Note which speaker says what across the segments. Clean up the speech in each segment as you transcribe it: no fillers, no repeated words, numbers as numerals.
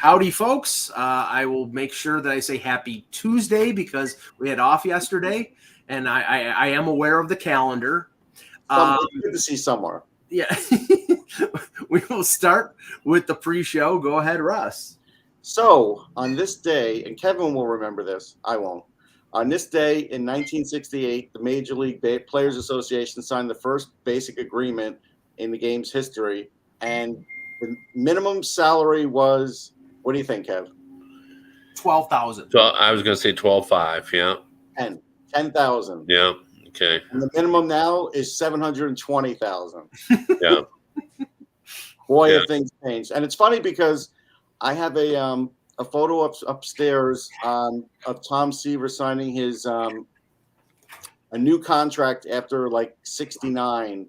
Speaker 1: Howdy, folks. I will make sure that I say happy Tuesday because we had off yesterday, and I am aware of the calendar.
Speaker 2: Good to see somewhere.
Speaker 1: Yeah. We will start with the pre-show. Go ahead, Russ.
Speaker 2: So, on this day, and Kevin will remember this, I won't. On this day in 1968, the Major League Players Association signed the first basic agreement in the game's history, and the minimum salary was, what do you think, Kev?
Speaker 1: $12,000.
Speaker 3: So I was going to say 12.5. Yeah.
Speaker 2: 10,000.
Speaker 3: Yeah. Okay.
Speaker 2: And the minimum now is 720,000.
Speaker 3: Yeah.
Speaker 2: Boy,
Speaker 3: Yeah.
Speaker 2: have things changed. And it's funny because I have a photo upstairs of Tom Seaver signing his a new contract after like 69,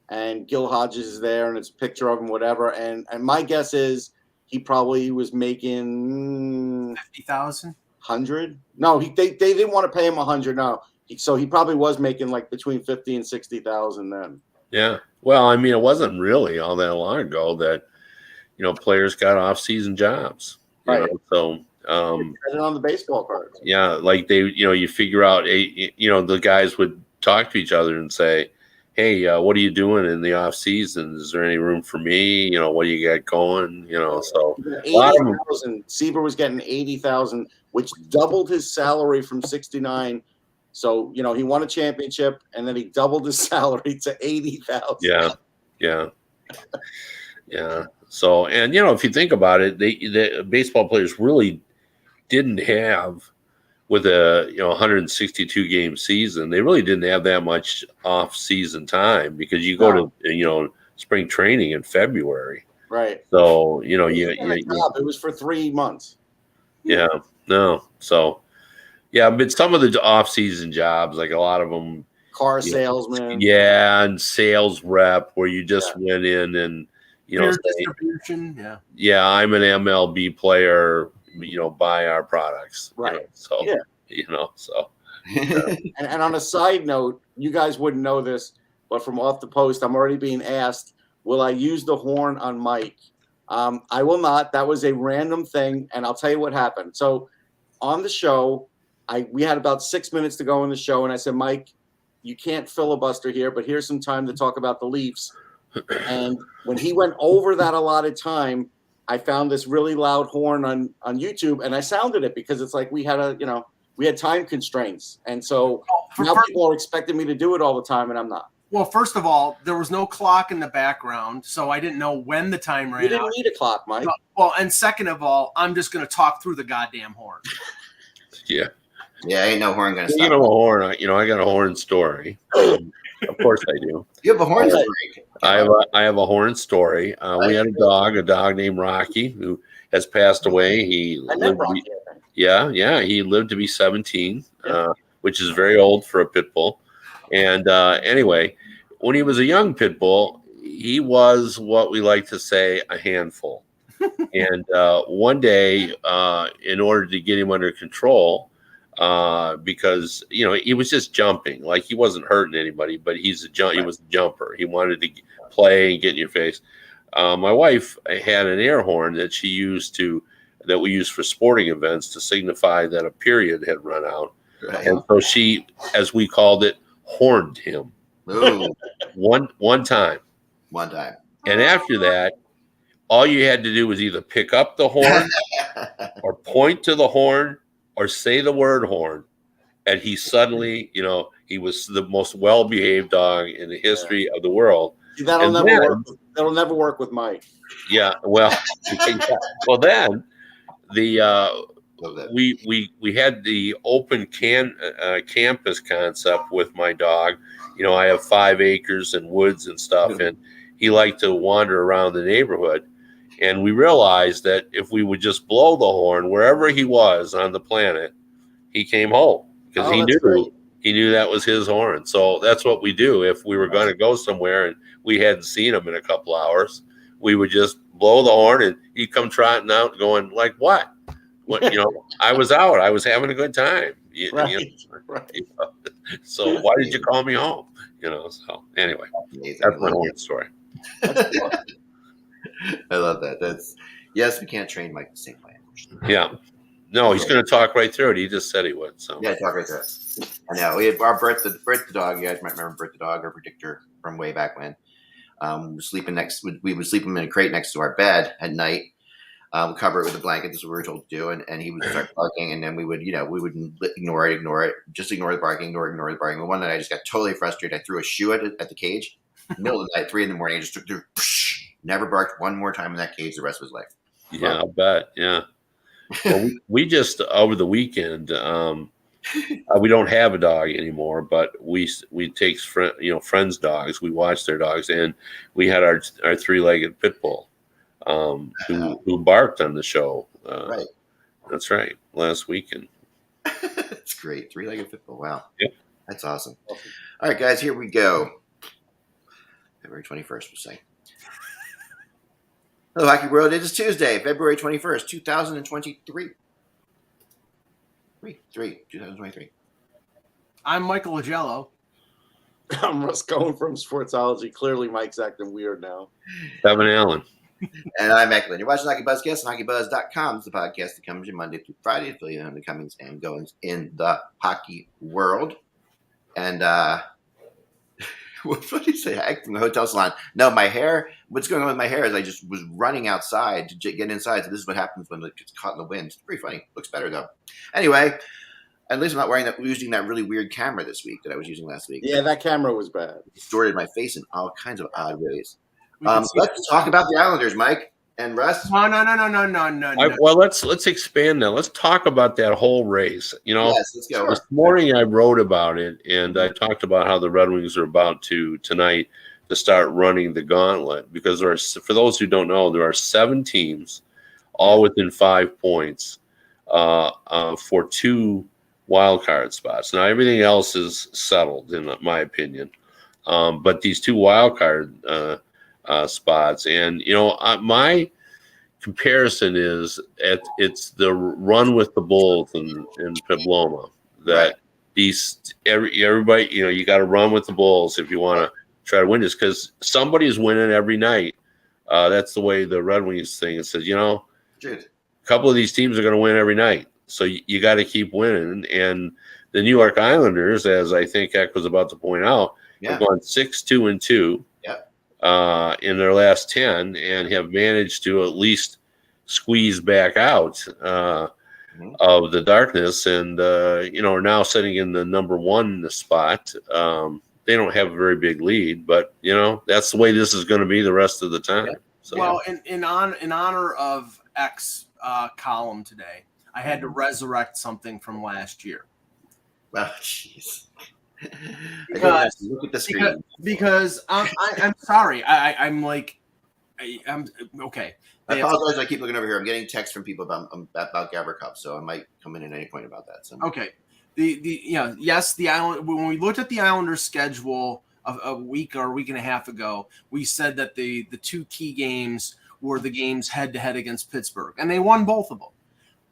Speaker 2: and Gil Hodges is there, and it's a picture of him, whatever. And my guess is he probably was making
Speaker 1: 50,000.
Speaker 2: 100. No, they didn't want to pay him 100. No, so he probably was making like between 50 and 60,000 then.
Speaker 3: Yeah. Well, I mean, it wasn't really all that long ago that players got off-season jobs.
Speaker 2: Right.
Speaker 3: So
Speaker 2: on the baseball cards.
Speaker 3: Yeah, like you figure out the guys would talk to each other and say, hey, what are you doing in the off season? Is there any room for me? What do you got going? So
Speaker 2: 80,000. Seaver was getting 80,000, which doubled his salary from 69. So he won a championship, and then he doubled his salary to 80,000.
Speaker 3: Yeah. So, and if you think about it, the baseball players really didn't have, with a 162 game season, they really didn't have that much off season time, because you go to spring training in February,
Speaker 2: right?
Speaker 3: So
Speaker 2: it was for 3 months.
Speaker 3: Yeah, no, so yeah, but some of the off season jobs, like a lot of them,
Speaker 2: car salesman,
Speaker 3: and sales rep, where you just went in and
Speaker 1: distribution,
Speaker 3: I'm an MLB player, buy our products,
Speaker 2: right?
Speaker 3: So
Speaker 2: and on a side note, you guys wouldn't know this, but from off the post, I'm already being asked, will I use the horn on Mike? I will not. That was a random thing, and I'll tell you what happened. So on the show, we had about 6 minutes to go in the show, and I said, Mike, you can't filibuster here, but here's some time to talk about the Leafs. And when he went over that allotted time, I found this really loud horn on YouTube, and I sounded it because it's like we had time constraints. And so now people are expecting me to do it all the time, and I'm not.
Speaker 1: Well, first of all, there was no clock in the background, so I didn't know when the time ran out.
Speaker 2: You didn't need a clock, Mike.
Speaker 1: Well, and second of all, I'm just going to talk through the goddamn horn.
Speaker 3: Yeah.
Speaker 4: Yeah, ain't no horn going to stop.
Speaker 3: A horn. I got a horn story. Of course I do.
Speaker 4: You have a horn story.
Speaker 3: I have a horn story. We had a dog named Rocky, who has passed away. He lived to be 17, which is very old for a pit bull. And anyway, when he was a young pit bull, he was what we like to say a handful. And one day, in order to get him under control, because he was just jumping, like he wasn't hurting anybody, but he was a jumper. He wanted to play and get in your face. My wife had an air horn that we used for sporting events to signify that a period had run out.
Speaker 4: Right.
Speaker 3: And so she, as we called it, horned him.
Speaker 4: Ooh.
Speaker 3: one time. And after that, all you had to do was either pick up the horn or point to the horn or say the word horn. And he suddenly, he was the most well-behaved dog in the history of the world.
Speaker 2: That'll never work with Mike.
Speaker 3: Yeah, well, well then we had the open campus concept with my dog. I have 5 acres and woods and stuff, and he liked to wander around the neighborhood. And we realized that if we would just blow the horn wherever he was on the planet, he came home, because he knew that was his horn. So that's what we do. If we were going to go somewhere and we hadn't seen him in a couple hours, we would just blow the horn, and he'd come trotting out going like, what? I was out. I was having a good time. So why did you call me home? So anyway, that's my horn story.
Speaker 4: I love that. Yes, we can't train Mike the same way.
Speaker 3: Yeah. No, he's going to talk right through it. He just said he would. So
Speaker 4: Yeah, talk right through it. I know. We had our Bert the dog. You guys might remember Bert the dog, our predictor from way back when. We would sleep him in a crate next to our bed at night. Cover it with a blanket. This is what we were told to do, and he would start barking, and then we would ignore it, just ignore the barking, ignore the barking. But one night I just got totally frustrated. I threw a shoe at the cage, middle of the night, 3 a.m. I just took through, never barked one more time in that cage the rest of his life.
Speaker 3: yeah, I'll bet. Yeah. Well, we just over the weekend. We don't have a dog anymore, but we take friends' dogs. We watch their dogs, and we had our 3-legged pit bull who barked on the show.
Speaker 4: Right.
Speaker 3: That's right. Last weekend.
Speaker 4: That's great. 3-legged pit bull. Wow.
Speaker 3: Yep.
Speaker 4: That's awesome. All right, guys, here we go. February 21st, we'll say. Hello, Hockey World. It is Tuesday, February 21st, 2023. 2023.
Speaker 1: I'm Michael Agello.
Speaker 2: I'm Russ Cohen from Sportsology. Clearly, Mike's acting weird now.
Speaker 3: Kevin Allen.
Speaker 4: And I'm Eklund. You're watching HockeyBuzzcast on HockeyBuzz.com. It's the podcast that comes in Monday through Friday to fill you in on the comings and goings in the hockey world. And what did he say? I from the hotel salon. No, my hair. What's going on with my hair is I just was running outside to get inside. So this is what happens when it gets caught in the wind. It's pretty funny. Looks better though. Anyway, at least I'm not using that really weird camera this week that I was using last week.
Speaker 2: Yeah, that camera was bad.
Speaker 4: It distorted my face in all kinds of odd ways. Let's talk about the Islanders, Mike and Russ.
Speaker 1: No.
Speaker 3: Well, let's expand now. Let's talk about that whole race.
Speaker 4: Yes, let's go.
Speaker 3: This morning I wrote about it, and I talked about how the Red Wings are about to tonight to start running the gauntlet, because for those who don't know, there are 7 teams, all within 5 points, for 2 wild card spots. Now everything else is settled, in my opinion, but these 2 wild card spots, and my comparison is it's the run with the Bulls in Pabloma, that everybody you got to run with the Bulls if you want to try to win this, because somebody's winning every night. That's the way the Red Wings thing. It says a couple of these teams are going to win every night, so you got to keep winning. And the New York Islanders, as I think Eck was about to point out, have gone 6-2-2 in their last 10, and have managed to at least squeeze back out of the darkness, and are now sitting in the number 1 spot. They don't have a very big lead, but that's the way this is going to be the rest of the time. So,
Speaker 1: well, in honor of X column today, I had to resurrect something from last year.
Speaker 4: Well, jeez.
Speaker 1: Look at the screen. Because I'm sorry. I'm okay.
Speaker 4: I apologize. I keep looking over here. I'm getting texts from people about Gavrikov, so I might come in at any point about that. So
Speaker 1: okay. The Island. When we looked at the Islanders' schedule a week or a week and a half ago, we said that the 2 key games were the games head to head against Pittsburgh, and they won both of them.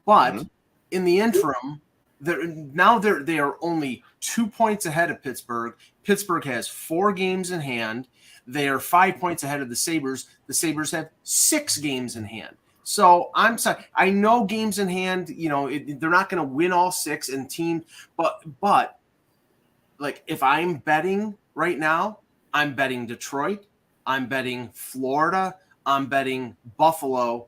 Speaker 1: But in the interim, they are only 2 points ahead of Pittsburgh. Pittsburgh has 4 games in hand. They are 5 points ahead of the Sabres. The Sabres have 6 games in hand. So I'm sorry. I know games in hand, they're not going to win all 6 in team, but like if I'm betting right now, I'm betting Detroit, I'm betting Florida, I'm betting Buffalo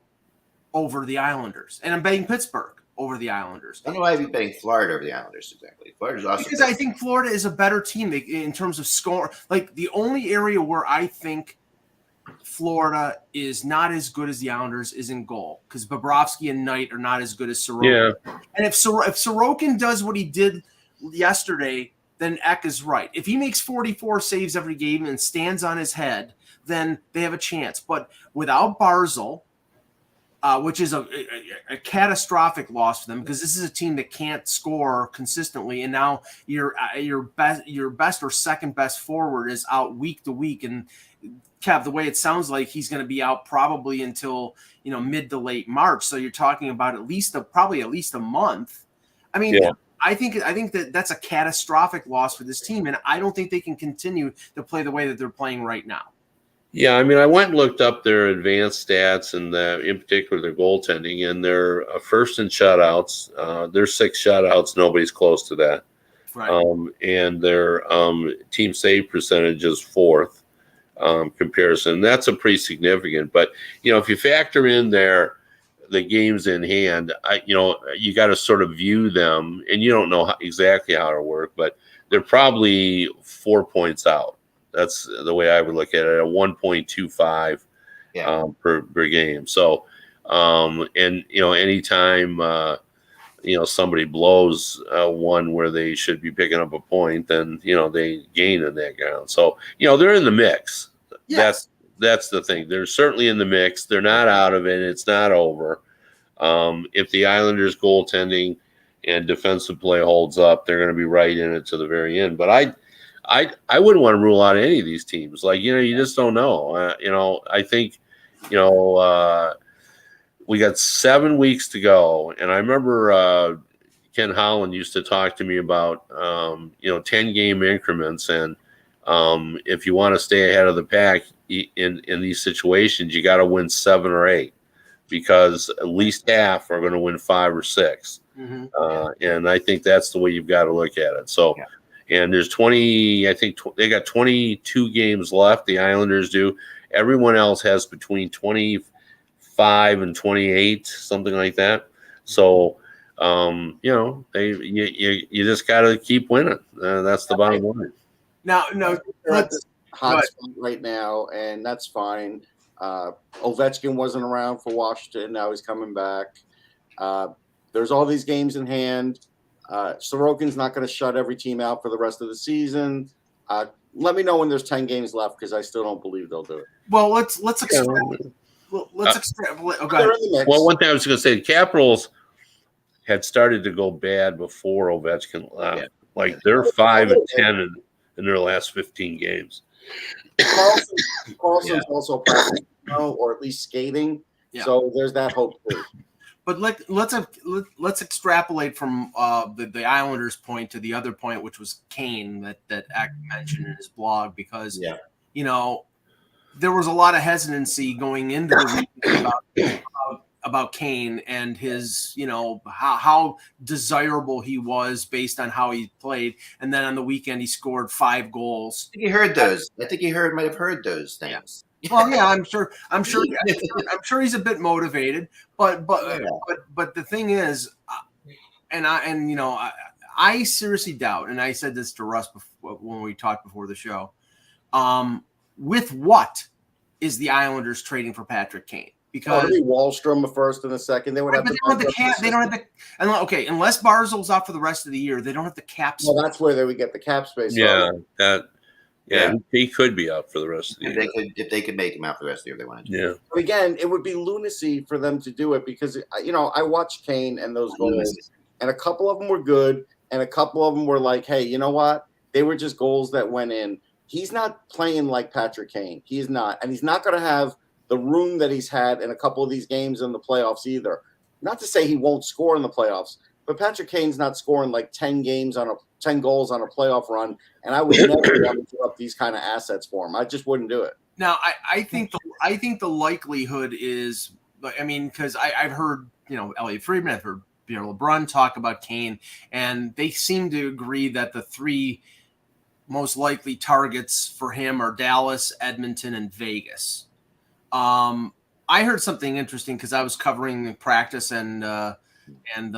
Speaker 1: over the Islanders, and I'm betting Pittsburgh over the Islanders.
Speaker 4: I don't know why I'd be betting Florida over the Islanders exactly. Florida's awesome.
Speaker 1: Because I think Florida is a better team in terms of score. Like the only area where I think Florida is not as good as the Islanders is in goal, because Bobrovsky and Knight are not as good as Sorokin. Yeah. And if Sorokin does what he did yesterday, then Eck is right. If he makes 44 saves every game and stands on his head, then they have a chance. But without Barzal, which is a catastrophic loss for them, because this is a team that can't score consistently, and now your best or second best forward is out week to week. And Kev, the way it sounds like he's going to be out probably until mid to late March. So you're talking about probably at least a month. I mean, yeah. I think that's a catastrophic loss for this team, and I don't think they can continue to play the way that they're playing right now.
Speaker 3: Yeah, I mean, I went and looked up their advanced stats and in particular their goaltending and their first in shutouts. There's 6 shutouts. Nobody's close to that.
Speaker 1: Right.
Speaker 3: And their team save percentage is 4th comparison. That's a pretty significant. But if you factor in the games in hand, you got to sort of view them, and you don't know exactly how it'll work, but they're probably 4 points out. That's the way I would look at it, at 1.25 per game. So, anytime somebody blows one where they should be picking up a point, then they gain in that ground. So they're in the mix.
Speaker 1: Yes.
Speaker 3: That's the thing. They're certainly in the mix. They're not out of it. It's not over. If the Islanders goaltending and defensive play holds up, they're going to be right in it to the very end. But I wouldn't want to rule out any of these teams. Like, you just don't know. I think, we got 7 weeks to go. And I remember Ken Holland used to talk to me about, 10-game increments. And if you want to stay ahead of the pack in these situations, you got to win 7 or 8, because at least half are going to win 5 or 6.
Speaker 1: Mm-hmm.
Speaker 3: And I think that's the way you've got to look at it. So, and there's 20, I think they got 22 games left. The Islanders do. Everyone else has between 25 and 28, something like that. So, you just got to keep winning. That's the bottom line.
Speaker 1: Now, no, let's
Speaker 2: hot spot right now, and that's fine. Ovechkin wasn't around for Washington. Now he's coming back. There's all these games in hand. Sorokin's not going to shut every team out for the rest of the season. Let me know when there's 10 games left, because I still don't believe they'll do it.
Speaker 1: Well, let's extrapolate. Let's extrapolate. Okay.
Speaker 3: Well, one thing I was going to say, the Capitals had started to go bad before Ovechkin left. Yeah. Like, they're 5-10 in their last 15 games.
Speaker 2: Carlson's also practicing, or at least skating. Yeah. So there's that hope too.
Speaker 1: But let's extrapolate from the Islanders' point to the other point, which was Kane that Eck mentioned in his blog, because there was a lot of hesitancy going into the week about Kane and his how desirable he was based on how he played, and then on the weekend he scored 5 goals.
Speaker 4: I think he heard those. I think he might have heard those things.
Speaker 1: Well, yeah, I'm sure he's a bit motivated, but the thing is, I seriously doubt, and I said this to Russ when we talked before the show, with what is the Islanders trading for Patrick Kane? Because
Speaker 2: Wallstrom a first and a second, they would have.
Speaker 1: They don't have the cap. They don't have the. Okay, unless Barzal's out for the rest of the year, they don't have the cap space.
Speaker 2: Well, that's where they would get the cap space.
Speaker 3: Yeah, he could be out for the rest of the year.
Speaker 4: If they could make him out for the rest of the year, they wanted to.
Speaker 3: Yeah.
Speaker 2: But again, it would be lunacy for them to do it, because I watched Kane and those goals, and a couple of them were good, and a couple of them were like, hey, you know what? They were just goals that went in. He's not playing like Patrick Kane. He's not, and he's not going to have the room that he's had in a couple of these games in the playoffs either. Not to say he won't score in the playoffs, but Patrick Kane's not scoring like 10 goals on a playoff run, and I would never be able to give up these kind of assets for him. I just wouldn't do it.
Speaker 1: Now, I think the likelihood is, I mean, because I've heard Elliot Friedman, I've heard Pierre LeBrun talk about Kane, and they seem to agree that the 3 most likely targets for him are Dallas, Edmonton, and Vegas. I heard something interesting because I was covering the practice and the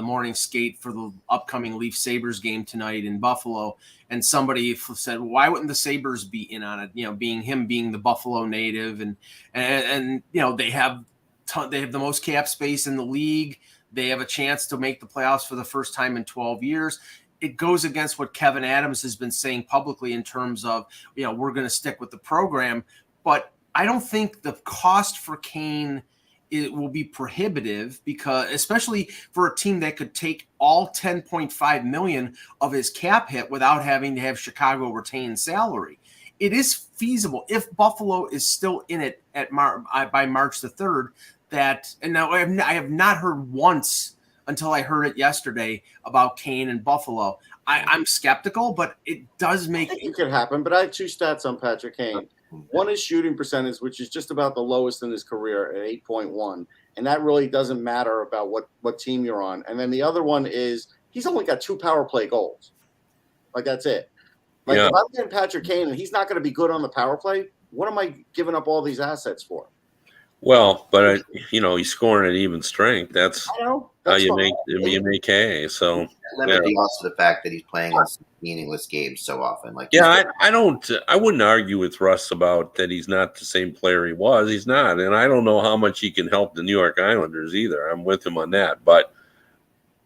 Speaker 1: morning skate for the upcoming Leaf Sabres game tonight in Buffalo. And somebody said, why wouldn't the Sabres be in on it? Being the Buffalo native and they have the most cap space in the league. They have a chance to make the playoffs for the first time in 12 years. It goes against what Kevin Adams has been saying publicly in terms of, we're going to stick with the program, but I don't think the cost for Kane will be prohibitive, because especially for a team that could take all $10.5 million of his cap hit without having to have Chicago retain salary. It is feasible if Buffalo is still in it by March the 3rd. And now I have not heard once until I heard it yesterday about Kane and Buffalo. I'm skeptical, but it does make
Speaker 2: it could happen. But I have 2 stats on Patrick Kane. One is shooting percentage, which is just about the lowest in his career at 8.1. And that really doesn't matter about what team you're on. And then the other one is he's only got 2 power play goals. Like, that's it. Like, if I'm getting Patrick Kane and he's not going to be good on the power play, what am I giving up all these assets for?
Speaker 3: Well, but he's scoring at even strength. That's how you make hay. So
Speaker 4: limiting also the fact that he's playing in meaningless games so often. Like,
Speaker 3: I wouldn't argue with Russ about that. He's not the same player he was. He's not, and I don't know how much he can help the New York Islanders either. I'm with him on that, but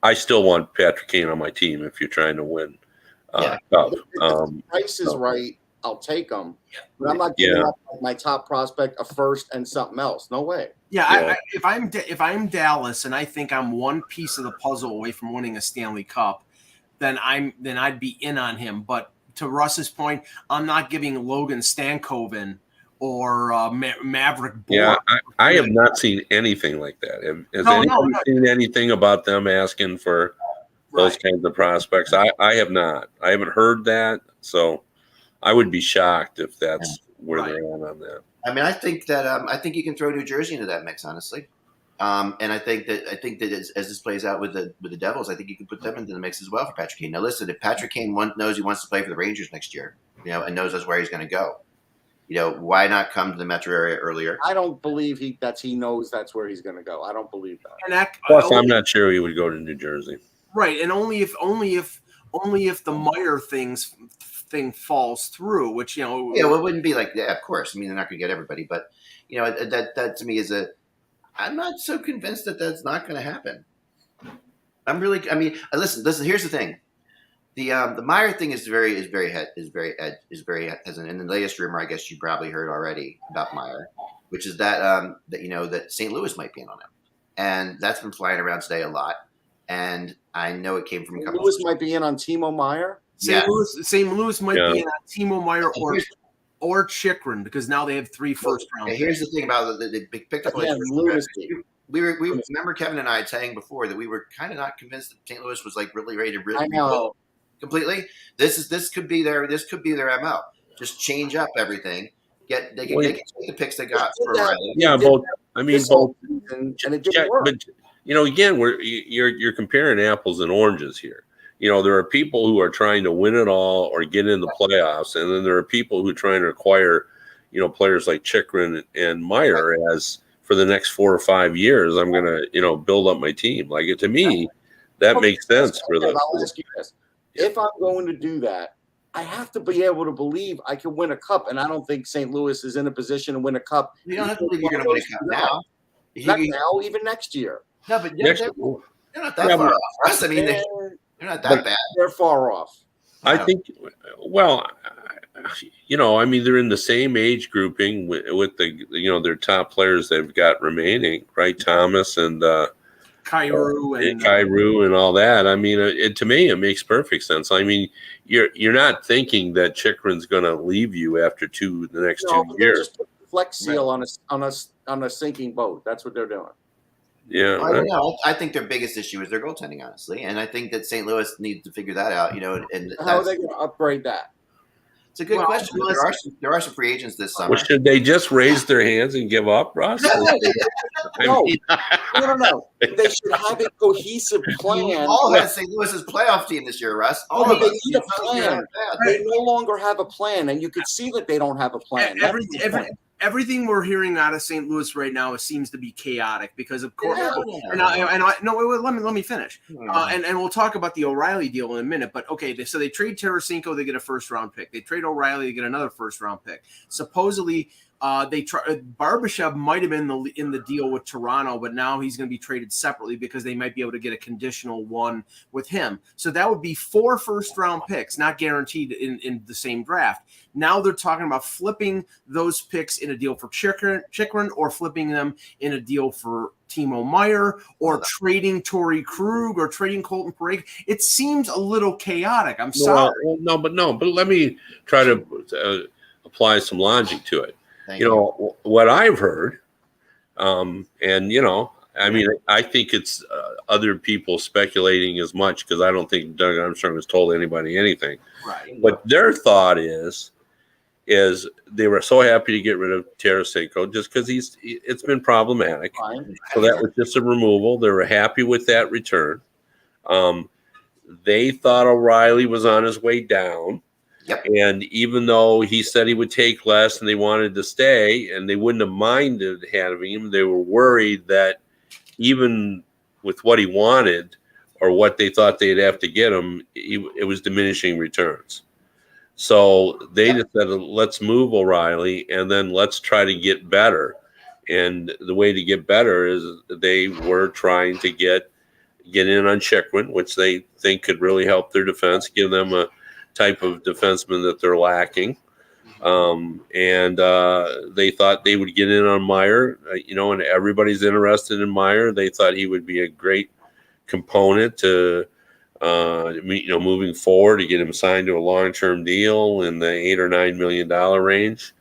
Speaker 3: I still want Patrick Kane on my team if you're trying to win. Cup.
Speaker 2: If the price is right, I'll take him. But I'm not giving up my top prospect, a first, and something else. No way.
Speaker 1: If I'm Dallas and I think I'm one piece of the puzzle away from winning a Stanley Cup, then I'd be in on him. But to Russ's point, I'm not giving Logan Stankoven or Maverick Bourque.
Speaker 3: Yeah, I have not seen anything like that. Has anybody seen anything about them asking for those kinds of prospects? I have not. I haven't heard that, so I would be shocked if that's where they're on that.
Speaker 4: I mean, I think that you can throw New Jersey into that mix, honestly. And I think that as this plays out with the Devils, I think you can put them into the mix as well for Patrick Kane. Now, listen, if Patrick Kane knows he wants to play for the Rangers next year, and knows that's where he's going to go, why not come to the metro area earlier?
Speaker 2: I don't believe he knows that's where he's going to go. I don't believe that.
Speaker 3: Plus, I'm not sure he would go to New Jersey.
Speaker 1: Right, and only if the Meyer thing falls through, which it
Speaker 4: wouldn't be like of course. I mean, they're not going to get everybody, but that to me is I'm not so convinced that that's not going to happen. Listen. Here's the thing, the Meyer thing is very hesitant. And the latest rumor, I guess you probably heard already about Meyer, which is that that St. Louis might be in on him, and that's been flying around today a lot. And I know it came from a couple.
Speaker 2: Louis might be in on Timo Meyer.
Speaker 1: St. Louis might be in on Timo Meyer or Chychrun, because now they have 3 first-round.
Speaker 4: Here's the thing about the picked up. We remember Kevin and I saying before that we were kind of not convinced that St. Louis was like really ready to rebuild completely. This could be their MO. Just change up everything. They can take the picks they got for Riley.
Speaker 3: Yeah, both. I mean, both.
Speaker 2: And it didn't work.
Speaker 3: But again, you're comparing apples and oranges here. There are people who are trying to win it all or get in the playoffs, and then there are people who are trying to acquire, players like Chychrun and Meyer as for the next 4 or 5 years. I'm going to, build up my team. Like, to me, that makes sense for them.
Speaker 2: I'll ask you this: if I'm going to do that, I have to be able to believe I can win a cup, and I don't think St. Louis is in a position to win a cup.
Speaker 4: You don't have to believe you're going to win a cup now.
Speaker 2: Not now, even next year.
Speaker 4: No, but they're not that far off. Russ, I mean, they're not that bad.
Speaker 2: They're far off.
Speaker 3: I think. Well, they're in the same age grouping with the their top players they've got remaining, right? Thomas and Kyrou and all that. I mean, to me, it makes perfect sense. I mean, you're not thinking that Chychrun's going to leave you after the next 2 years.
Speaker 2: Just put the Flex Seal on a sinking boat. That's what they're doing.
Speaker 3: Yeah,
Speaker 4: I think their biggest issue is their goaltending, honestly, and I think that St. Louis needs to figure that out. And
Speaker 2: how are they going to upgrade that?
Speaker 4: It's a good question. There are some free agents this summer.
Speaker 3: Well, should they just raise their hands and give up, Russ?
Speaker 2: No. They should have a cohesive plan.
Speaker 4: All has St. Louis's playoff team this year, Russ.
Speaker 2: They need a plan. They no longer have a plan, and you could see that they don't have a plan.
Speaker 1: Everything we're hearing out of St. Louis right now seems to be chaotic because, of course, let me finish. And we'll talk about the O'Reilly deal in a minute. But okay, so they trade Tarasenko, they get a first-round pick. They trade O'Reilly, they get another first-round pick. Supposedly, Barbashev might have been in the deal with Toronto, but now he's going to be traded separately because they might be able to get a conditional one with him. So that would be 4 first-round picks, not guaranteed in the same draft. Now they're talking about flipping those picks in a deal for Chychrun or flipping them in a deal for Timo Meyer or trading Torrey Krug or trading Colton Parayko. It seems a little chaotic. I'm sorry.
Speaker 3: But let me try to apply some logic to it. What I've heard, I think it's other people speculating as much because I don't think Doug Armstrong has told anybody anything.
Speaker 1: Right.
Speaker 3: But their thought is is they were so happy to get rid of Tarasenko just because it's been problematic.
Speaker 2: Fine.
Speaker 3: So that was just a removal. They were happy with that return. They thought O'Reilly was on his way down.
Speaker 4: Yep.
Speaker 3: And even though he said he would take less and they wanted to stay and they wouldn't have minded having him, they were worried that even with what he wanted or what they thought they'd have to get him, it was diminishing returns. So they just said, let's move O'Reilly and then let's try to get better. And the way to get better is they were trying to get in on Chychrun, which they think could really help their defense, give them a type of defenseman that they're lacking. And they thought they would get in on Meyer, and everybody's interested in Meyer. They thought he would be a great component to, moving forward, to get him signed to a long-term deal in the $8 or $9 million range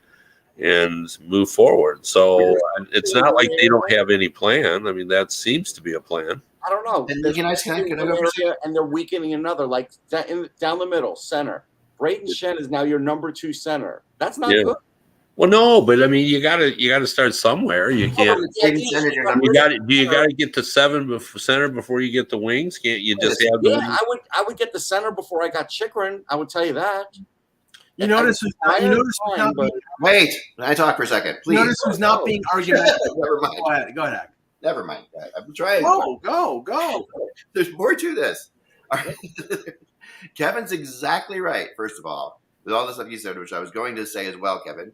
Speaker 3: and move forward. So it's not like they don't have any plan. I mean, that seems to be a plan.
Speaker 2: I don't know.
Speaker 4: And can I go for a second?
Speaker 2: And they're weakening another, like down the middle, center. Braden Shen is now your number 2 center. That's not good.
Speaker 3: Well, no, but I mean, you gotta start somewhere. You can't. You got to get to 7 center before you get the wings. Can't you just have?
Speaker 2: Yeah, I would get the center before I got Chychrun. I would tell you that.
Speaker 1: You notice who's not being,
Speaker 4: wait. I talk for a second, please.
Speaker 1: You notice who's not being argumentative.
Speaker 4: Never mind.
Speaker 1: Go ahead.
Speaker 4: Never mind. I'm trying.
Speaker 1: Go.
Speaker 4: There's more to this. All right. Kevin's exactly right. First of all, with all the stuff you said, which I was going to say as well, Kevin.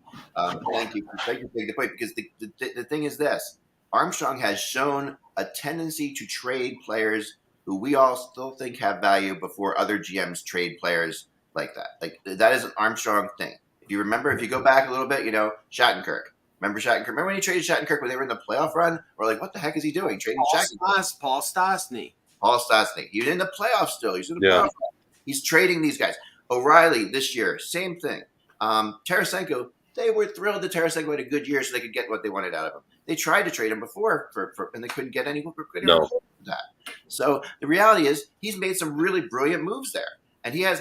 Speaker 4: Thank you for taking the point, because the thing is this: Armstrong has shown a tendency to trade players who we all still think have value before other GMs trade players like that. Like, that is an Armstrong thing. If you remember, if you go back a little bit, Shattenkirk. Remember Shattenkirk? Remember when he traded Shattenkirk when they were in the playoff run? We're like, what the heck is he doing? Trading Shattenkirk.
Speaker 1: Paul Stastny.
Speaker 4: He was in the playoffs still. He's in the playoff run. He's trading these guys. O'Reilly this year, same thing. Tarasenko, they were thrilled that Tarasenko had a good year so they could get what they wanted out of him. They tried to trade him before and they couldn't get any that. So the reality is he's made some really brilliant moves there. And he has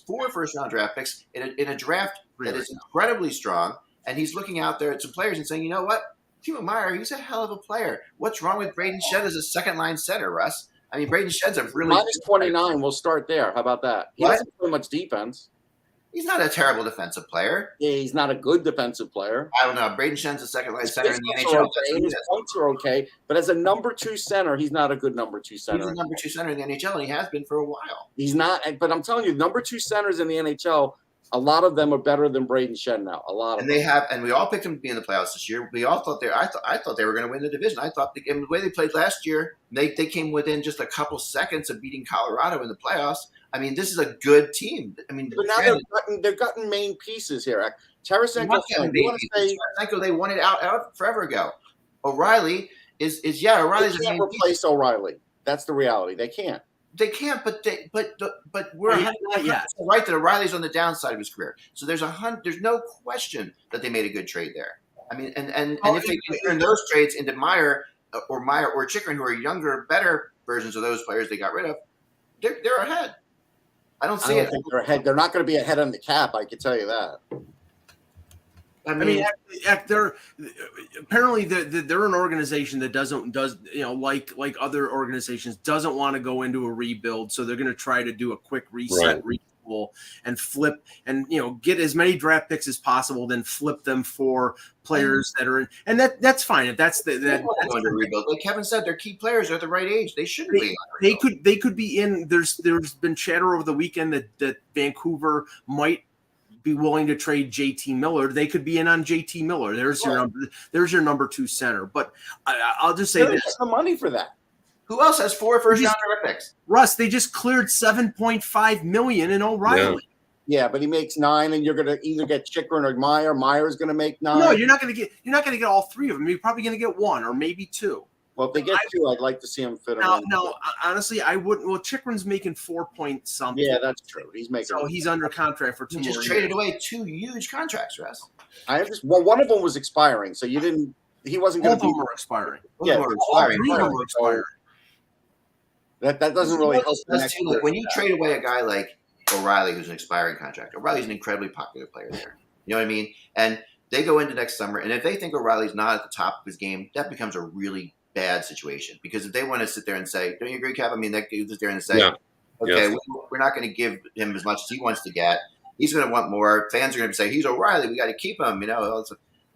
Speaker 4: 4 first-round draft picks in a draft that is incredibly strong. And he's looking out there at some players and saying, you know what? Timo Meier, he's a hell of a player. What's wrong with Braden Shen as a second-line center, Russ? I mean, Braden Shen's a really
Speaker 2: minus 29. We'll start there. How about that? He doesn't play much defense.
Speaker 4: He's not a terrible defensive player.
Speaker 2: Yeah, he's not a good defensive player.
Speaker 4: I don't know. Braden Shen's a second-line center in the NHL.
Speaker 2: His points are okay, but as a number 2 center, he's not a good number 2 center.
Speaker 4: He's a number 2 center in the NHL, and he has been for a while.
Speaker 2: He's not, but I'm telling you, number 2 centers in the NHL, a lot of them are better than Braden Shen now. A lot of them. And we all picked him to be in the playoffs this year. We all thought I thought they were going to win the division. I thought the way they played last year, they came within just a couple seconds of beating Colorado in the playoffs. I mean, this is a good team. I mean, but now they've gotten main pieces here. Tarasenko,
Speaker 4: they won it out forever ago. O'Reilly O'Reilly's
Speaker 2: they can't replace O'Reilly. That's the reality. They can't.
Speaker 4: They can't, but we're right that O'Reilly's on the downside of his career. So there's no question that they made a good trade there. I mean, and if they can turn those trades into Meyer or Chychrun, who are younger, better versions of those players they got rid of, they're ahead. I don't think
Speaker 2: they're ahead. They're not going to be ahead on the cap. I can tell you that.
Speaker 1: I mean, they're apparently they're an organization that doesn't like other organizations doesn't want to go into a rebuild, so they're going to try to do a quick reset, retool, and flip, and get as many draft picks as possible, then flip them for players that are in, and that's fine. If that's going
Speaker 4: to rebuild, like Kevin said, their key players are at the right age. They shouldn't be.
Speaker 1: They could be in. There's been chatter over the weekend that Vancouver might be willing to trade JT Miller. They could be in on JT Miller. There's your number 2 center. But I'll just say this:
Speaker 2: the money for that.
Speaker 4: Who else has 4 first-round draft picks?
Speaker 1: Russ, they just cleared $7.5 million in O'Reilly.
Speaker 2: Yeah, but he makes 9, and you're going to either get Chychrun or Meyer. Meyer's going to make 9.
Speaker 1: No, you're not going to get all 3 of them. You're probably going to get 1 or maybe 2.
Speaker 2: Well, if they get 2, I'd like to see him fit him.
Speaker 1: No, honestly, I wouldn't. Well, Chychrun's making 4 point something.
Speaker 2: Yeah, that's true.
Speaker 1: He's under contract for 2 more years.
Speaker 4: Just traded away 2 huge contracts, Russ.
Speaker 2: One of them was expiring, so you didn't. He wasn't going to be.
Speaker 1: Both of them were expiring.
Speaker 2: Yeah,
Speaker 1: all 3 of them were expiring.
Speaker 2: That doesn't really help.
Speaker 4: When you trade away a guy like O'Reilly, who's an expiring contract, O'Reilly's an incredibly popular player there. You know what I mean? And they go into next summer, and if they think O'Reilly's not at the top of his game, that becomes a really bad situation. Because if they want to sit there and say, "Don't you agree, Kev?" I mean, they could sit there and say, "Okay, we're not going to give him as much as he wants to get. He's going to want more. Fans are going to say he's O'Reilly. We got to keep him." You know,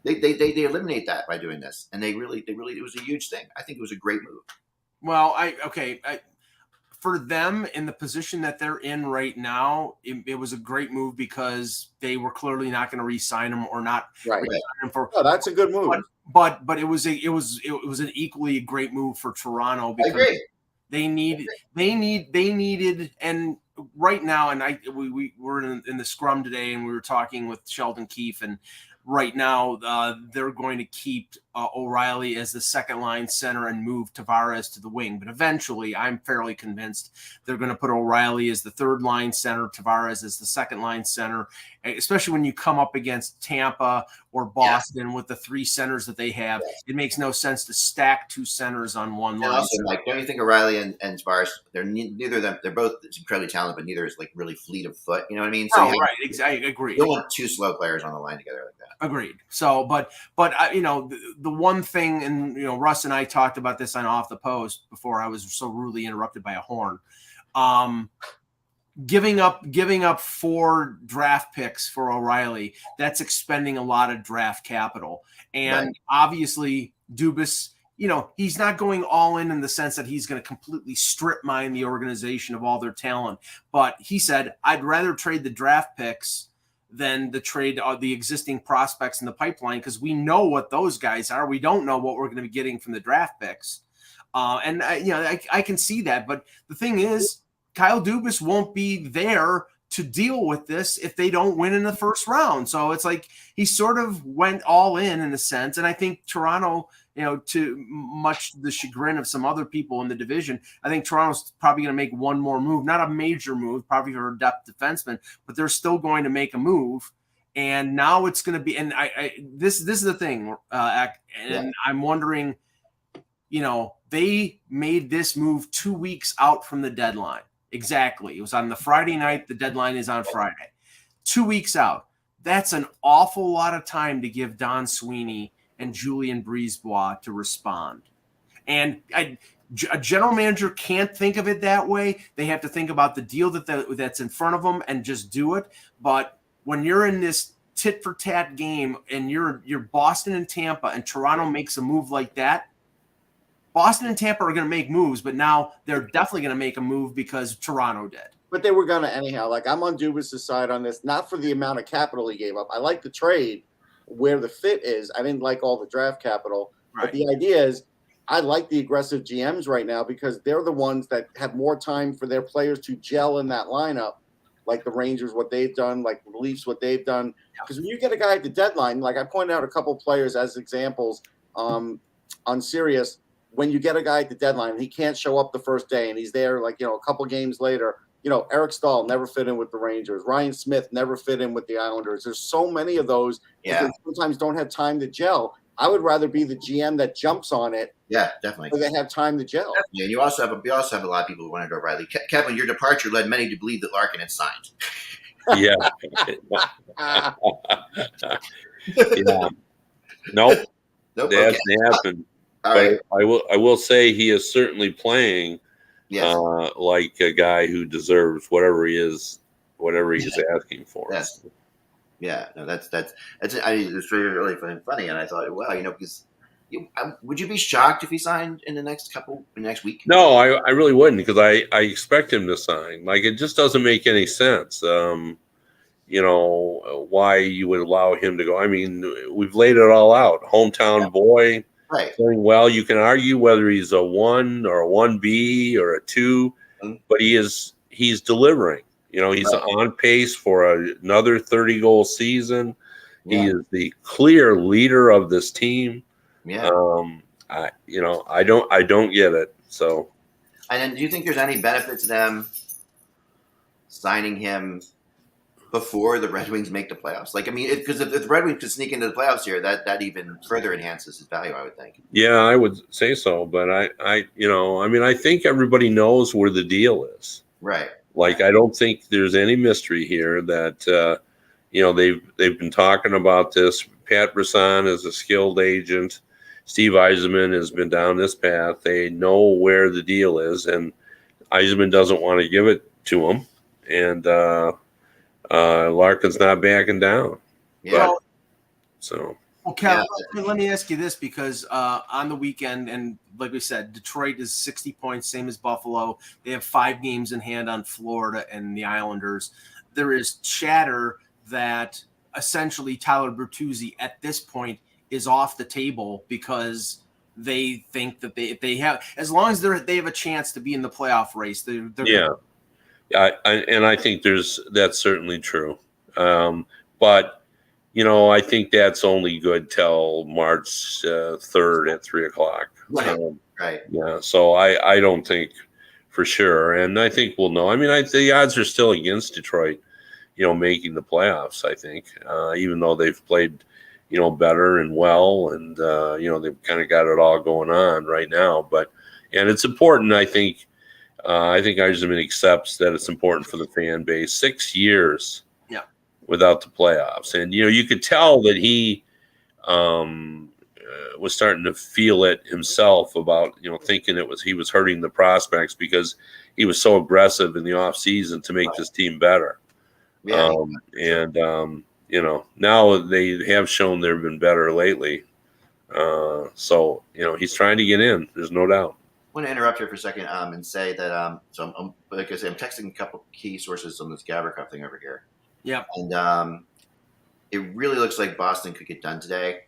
Speaker 4: they eliminate that by doing this, and they really it was a huge thing. I think it was a great move.
Speaker 1: Well, for them in the position that they're in right now, it was a great move because they were clearly not going to re-sign him or not re-sign him for.
Speaker 2: Oh, that's a good move.
Speaker 1: But it was an equally great move for Toronto because they needed, and right now, and we were in the scrum today and we were talking with Sheldon Keefe, and right now they're going to keep O'Reilly as the second line center and move Tavares to the wing. But eventually, I'm fairly convinced they're going to put O'Reilly as the third line center, Tavares as the second line center, especially when you come up against Tampa or Boston with the three centers that they have. It makes no sense to stack two centers on one line.
Speaker 4: Also, Mike, don't you think O'Reilly and Tavares, they're neither of them, they're both incredibly talented, but neither is like really fleet of foot. You know what I mean? So
Speaker 1: I agree.
Speaker 4: You don't want two slow players on the line together like that.
Speaker 1: Agreed. So, but the one thing, and Russ and I talked about this on Off the Post before I was so rudely interrupted by a horn. Giving up 4 draft picks for O'Reilly, that's expending a lot of draft capital, and obviously Dubas, he's not going all in the sense that he's going to completely strip mine the organization of all their talent. But he said, I'd rather trade the draft picks than the trade the existing prospects in the pipeline, because we know what those guys are. We don't know what we're going to be getting from the draft picks. And I can see that. But the thing is, Kyle Dubas won't be there to deal with this if they don't win in the first round. So it's like he sort of went all in a sense. And I think Toronto, to much the chagrin of some other people in the division, I think Toronto's probably going to make one more move, not a major move, probably for a depth defenseman, but they're still going to make a move. And now it's going to be, and this is the thing, and I'm wondering, they made this move 2 weeks out from the deadline. Exactly. It was on the Friday night. The deadline is on Friday. 2 weeks out. That's an awful lot of time to give Don Sweeney and Julien Brisebois to respond. And a general manager can't think of it that way. They have to think about the deal that's in front of them and just do it. But when you're in this tit-for-tat game and you're Boston and Tampa and Toronto makes a move like that, Boston and Tampa are going to make moves, but now they're definitely going to make a move because Toronto did.
Speaker 2: But they were going to anyhow. Like, I'm on Dubas' side on this, not for the amount of capital he gave up. I like the trade where the fit is. I didn't like all the draft capital. Right. But the idea is I like the aggressive GMs right now because they're the ones that have more time for their players to gel in that lineup, like the Rangers, what they've done, like the Leafs, what they've done. Because when you get a guy at the deadline, like I pointed out a couple players as examples on Sirius, when you get a guy at the deadline, he can't show up the first day and he's there like, a couple games later. Eric Stahl never fit in with the Rangers. Ryan Smith never fit in with the Islanders. There's so many of those that sometimes don't have time to gel. I would rather be the GM that jumps on it.
Speaker 4: Yeah, definitely.
Speaker 2: So they have time to gel.
Speaker 4: Yeah, and we also have a lot of people who wanted O'Reilly. Kevin, your departure led many to believe that Larkin had signed.
Speaker 3: Yeah. Yeah. Nope. That hasn't happened. But right. I will say he is certainly playing like a guy who deserves whatever he's asking for.
Speaker 4: Yes. Yeah, no, that's it's really funny, and I thought, well, because would you be shocked if he signed in the next week?
Speaker 3: No, I really wouldn't, because I expect him to sign. Like, it just doesn't make any sense. Why you would allow him to go. I mean, we've laid it all out. Hometown boy.
Speaker 4: Right.
Speaker 3: Playing well. You can argue whether he's a 1 or a 1B or a 2, but he's delivering. He's on pace for another 30-goal season. Yeah. He is the clear leader of this team.
Speaker 4: Yeah.
Speaker 3: I don't get it. So.
Speaker 4: And then, do you think there's any benefit to them signing him before the Red Wings make the playoffs? Like, I mean, because if the Red Wings could sneak into the playoffs here, that even further enhances his value, I would think.
Speaker 3: Yeah, I would say so. But I think everybody knows where the deal is.
Speaker 4: Right.
Speaker 3: Like, I don't think there's any mystery here that, they've been talking about this. Pat Brisson is a skilled agent. Steve Yzerman has been down this path. They know where the deal is, and Yzerman doesn't want to give it to him. And Larkin's not backing down.
Speaker 4: Yeah.
Speaker 1: Well, Cal, let me ask you this, because on the weekend, and like we said, Detroit is 60 points, same as Buffalo. They have 5 games in hand on Florida and the Islanders. There is chatter that essentially Tyler Bertuzzi at this point is off the table because they think that they have, as long as they have a chance to be in the playoff race. They're
Speaker 3: I think that's certainly true. But I think that's only good till March 3rd at 3:00.
Speaker 4: Right.
Speaker 3: Yeah. So I don't think for sure, and I think we'll know. I mean, the odds are still against Detroit, making the playoffs. I think, even though they've played, better and well, and they've kind of got it all going on right now. And it's important. I think Yzerman accepts that it's important for the fan base. 6 years. Without the playoffs, and you could tell that he was starting to feel it himself about thinking he was hurting the prospects because he was so aggressive in the off season to make this team better.
Speaker 4: Yeah.
Speaker 3: Now they have shown they've been better lately. So he's trying to get in. There's no doubt.
Speaker 4: I want to interrupt here for a second and say that like I said, I'm texting a couple key sources on this Gavrikov thing over here.
Speaker 1: Yeah.
Speaker 4: And it really looks like Boston could get done today,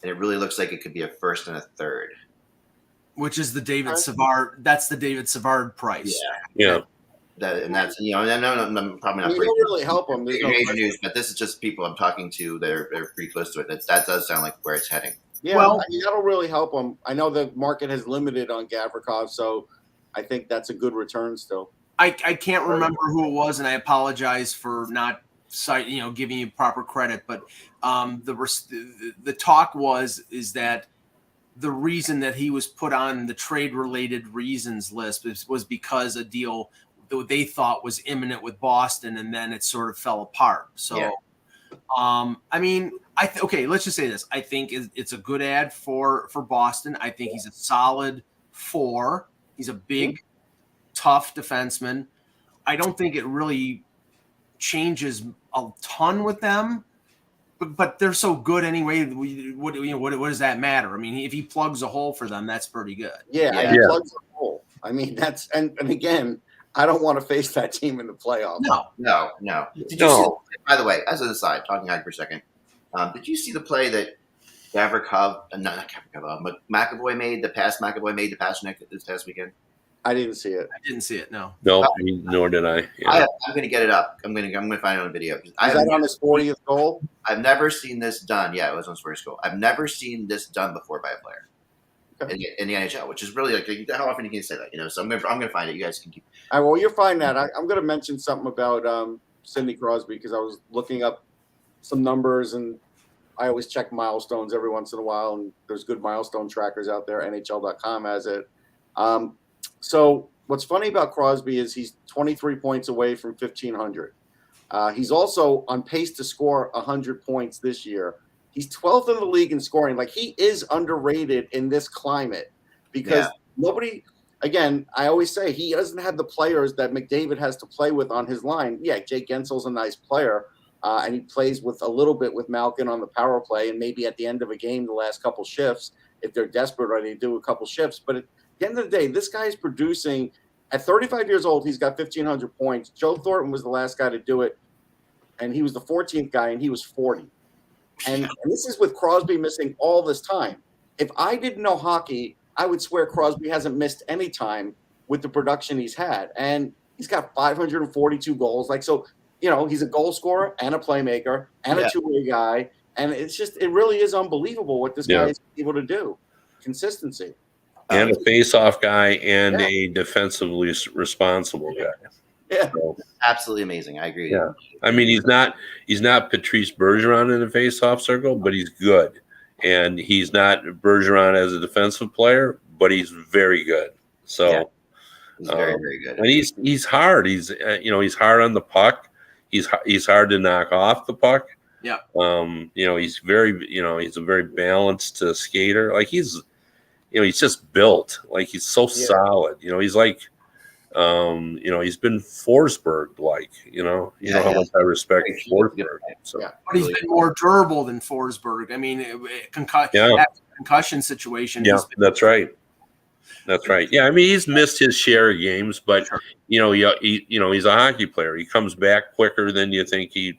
Speaker 4: and it really looks like it could be a first and a third.
Speaker 1: Which is the David Savard. That's the David Savard price.
Speaker 3: Yeah.
Speaker 4: That's I'm probably not.
Speaker 2: It don't really help them.
Speaker 4: Major news, but this is just people I'm talking to. They're pretty close to it. That does sound like where it's heading.
Speaker 2: Yeah, well, that'll really help them. I know the market has limited on Gavrikov, so I think that's a good return still.
Speaker 1: I can't remember who it was, and I apologize for not giving you proper credit, but the talk is that the reason that he was put on the trade-related reasons list was because a deal that they thought was imminent with Boston, and then it sort of fell apart. So, I mean, let's just say this. I think it's a good ad for Boston. I think he's a solid 4. He's a big, tough defenseman. I don't think it really changes a ton with them, but they're so good anyway. What does that matter? I mean, if he plugs a hole for them, that's pretty good.
Speaker 2: Yeah. He plugs a hole. I mean, that's and again, I don't want to face that team in the playoffs.
Speaker 4: No. Did you see, by the way, as an aside, talking hockey for a second, did you see the play that McAvoy made, the pass McAvoy made to Pasternak this past weekend?
Speaker 2: I didn't see it.
Speaker 1: I didn't see it. No,
Speaker 3: nor did I. Yeah.
Speaker 4: I'm going to get it up. I'm going to find it on video.
Speaker 2: Is that on his 40th goal?
Speaker 4: I've never seen this done. Yeah, it was on his first goal. I've never seen this done before by a player in the NHL, which is really like, how often can you say that? So I'm going to find it. You guys can keep.
Speaker 2: All right, well, you'll find that. I'm going to mention something about Sidney Crosby because I was looking up some numbers, and I always check milestones every once in a while, and there's good milestone trackers out there. NHL.com has it. So what's funny about Crosby is he's 23 points away from 1,500. He's also on pace to score 100 points this year. He's 12th in the league in scoring. Like, he is underrated in this climate because nobody – again, I always say he doesn't have the players that McDavid has to play with on his line. Yeah, Jake Gensel's a nice player, and he plays with a little bit with Malkin on the power play and maybe at the end of a game the last couple shifts if they're desperate or they do a couple shifts. But at the end of the day, this guy is producing at 35 years old. He's got 1,500 points. Joe Thornton was the last guy to do it, and he was the 14th guy, and he was 40. And this is with Crosby missing all this time. If I didn't know hockey, I would swear Crosby hasn't missed any time with the production he's had. And he's got 542 goals. Like, so, he's a goal scorer and a playmaker and a two-way guy. And it really is unbelievable what this guy is able to do. Consistency.
Speaker 3: And a face-off guy and a defensively responsible guy.
Speaker 4: Yeah, so, absolutely amazing. I agree.
Speaker 3: Yeah, I mean, he's not Patrice Bergeron in the face-off circle, but he's good, and he's not Bergeron as a defensive player, but he's very good. So
Speaker 4: he's very, very good.
Speaker 3: And he's hard. He's he's hard on the puck. he's hard to knock off the puck.
Speaker 1: Yeah.
Speaker 3: He's he's a very balanced skater. Like he's just built. Like he's so solid. He's like, he's been Forsberg like. You know how much I respect Forsberg. So,
Speaker 1: but he's been more durable than Forsberg. I mean, concussion situation.
Speaker 3: Yeah, that's right. That's right. Yeah, I mean, he's missed his share of games, but he's a hockey player. He comes back quicker than you think he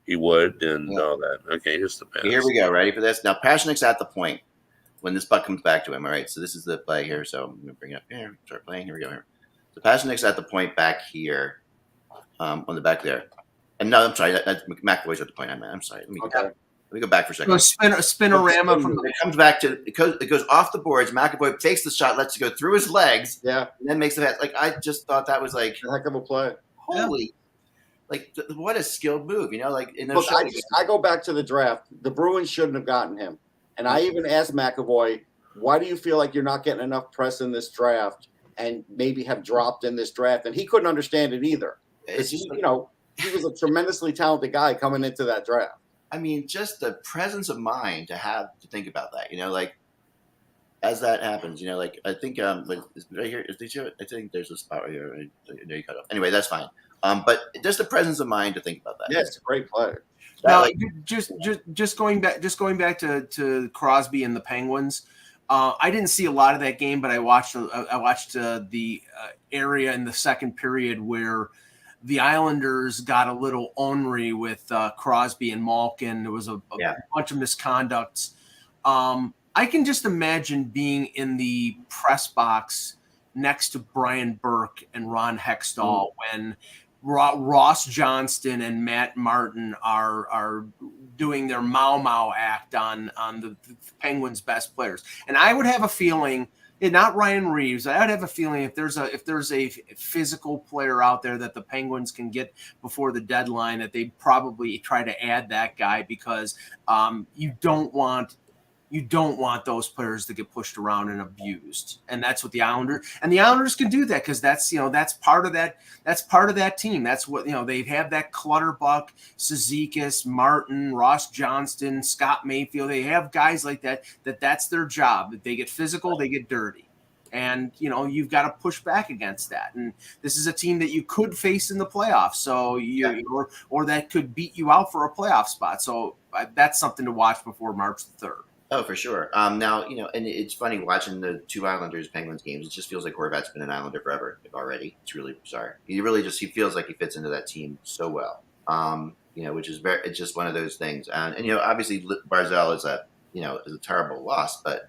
Speaker 3: would, and all that. Okay, here's the pass.
Speaker 4: Here we go. Ready for this? Now, Pasternak at the point when this puck comes back to him. All right, so this is the play here. So I'm going to bring it up here. Start playing. Here we go. Here. So Pasternak at the point back here, on the back there. And no, I'm sorry. That's McAvoy's at the point. I'm sorry. Let me go back for a second.
Speaker 1: Spinorama from
Speaker 4: it comes back to it goes off the boards. McAvoy takes the shot, lets it go through his legs, and then makes the pass. Like I just thought that was like
Speaker 2: a heck of a play.
Speaker 4: Holy, like what a skilled move, Like
Speaker 2: look, I go back to the draft. The Bruins shouldn't have gotten him, and I even asked McAvoy, "Why do you feel like you're not getting enough press in this draft, and maybe have dropped in this draft?" And he couldn't understand it either. It's just he was a tremendously talented guy coming into that draft.
Speaker 4: I mean, just the presence of mind to think about that, like as that happens, like I think, right here, I think there's a spot right here. There you cut off. Anyway, that's fine. But just the presence of mind to think about that.
Speaker 2: Yeah, it's a great play.
Speaker 1: Now, just going back to Crosby and the Penguins. I didn't see a lot of that game, but I watched the area in the second period where the Islanders got a little ornery with Crosby and Malkin. There was a bunch of misconducts. I can just imagine being in the press box next to Brian Burke and Ron Hextall when Ross Johnston and Matt Martin are doing their Mau act on the Penguins' best players. And I would have a feeling – not Ryan Reeves. I'd have a feeling if there's a physical player out there that the Penguins can get before the deadline, that they probably try to add that guy because you don't want those players to get pushed around and abused. And that's what the Islanders can do that because that's part of that team. That's what they have that Clutterbuck, Cizikas, Martin, Ross Johnston, Scott Mayfield. They have guys like that's their job. That they get physical, they get dirty. And you've got to push back against that. And this is a team that you could face in the playoffs. So or that could beat you out for a playoff spot. So that's something to watch before March the 3rd.
Speaker 4: Oh, for sure. Now, and it's funny watching the two Islanders Penguins games. It just feels like Horvat's been an Islander forever already. It's really bizarre. He feels like he fits into that team so well. Which is it's just one of those things. And obviously Barzal is a terrible loss, but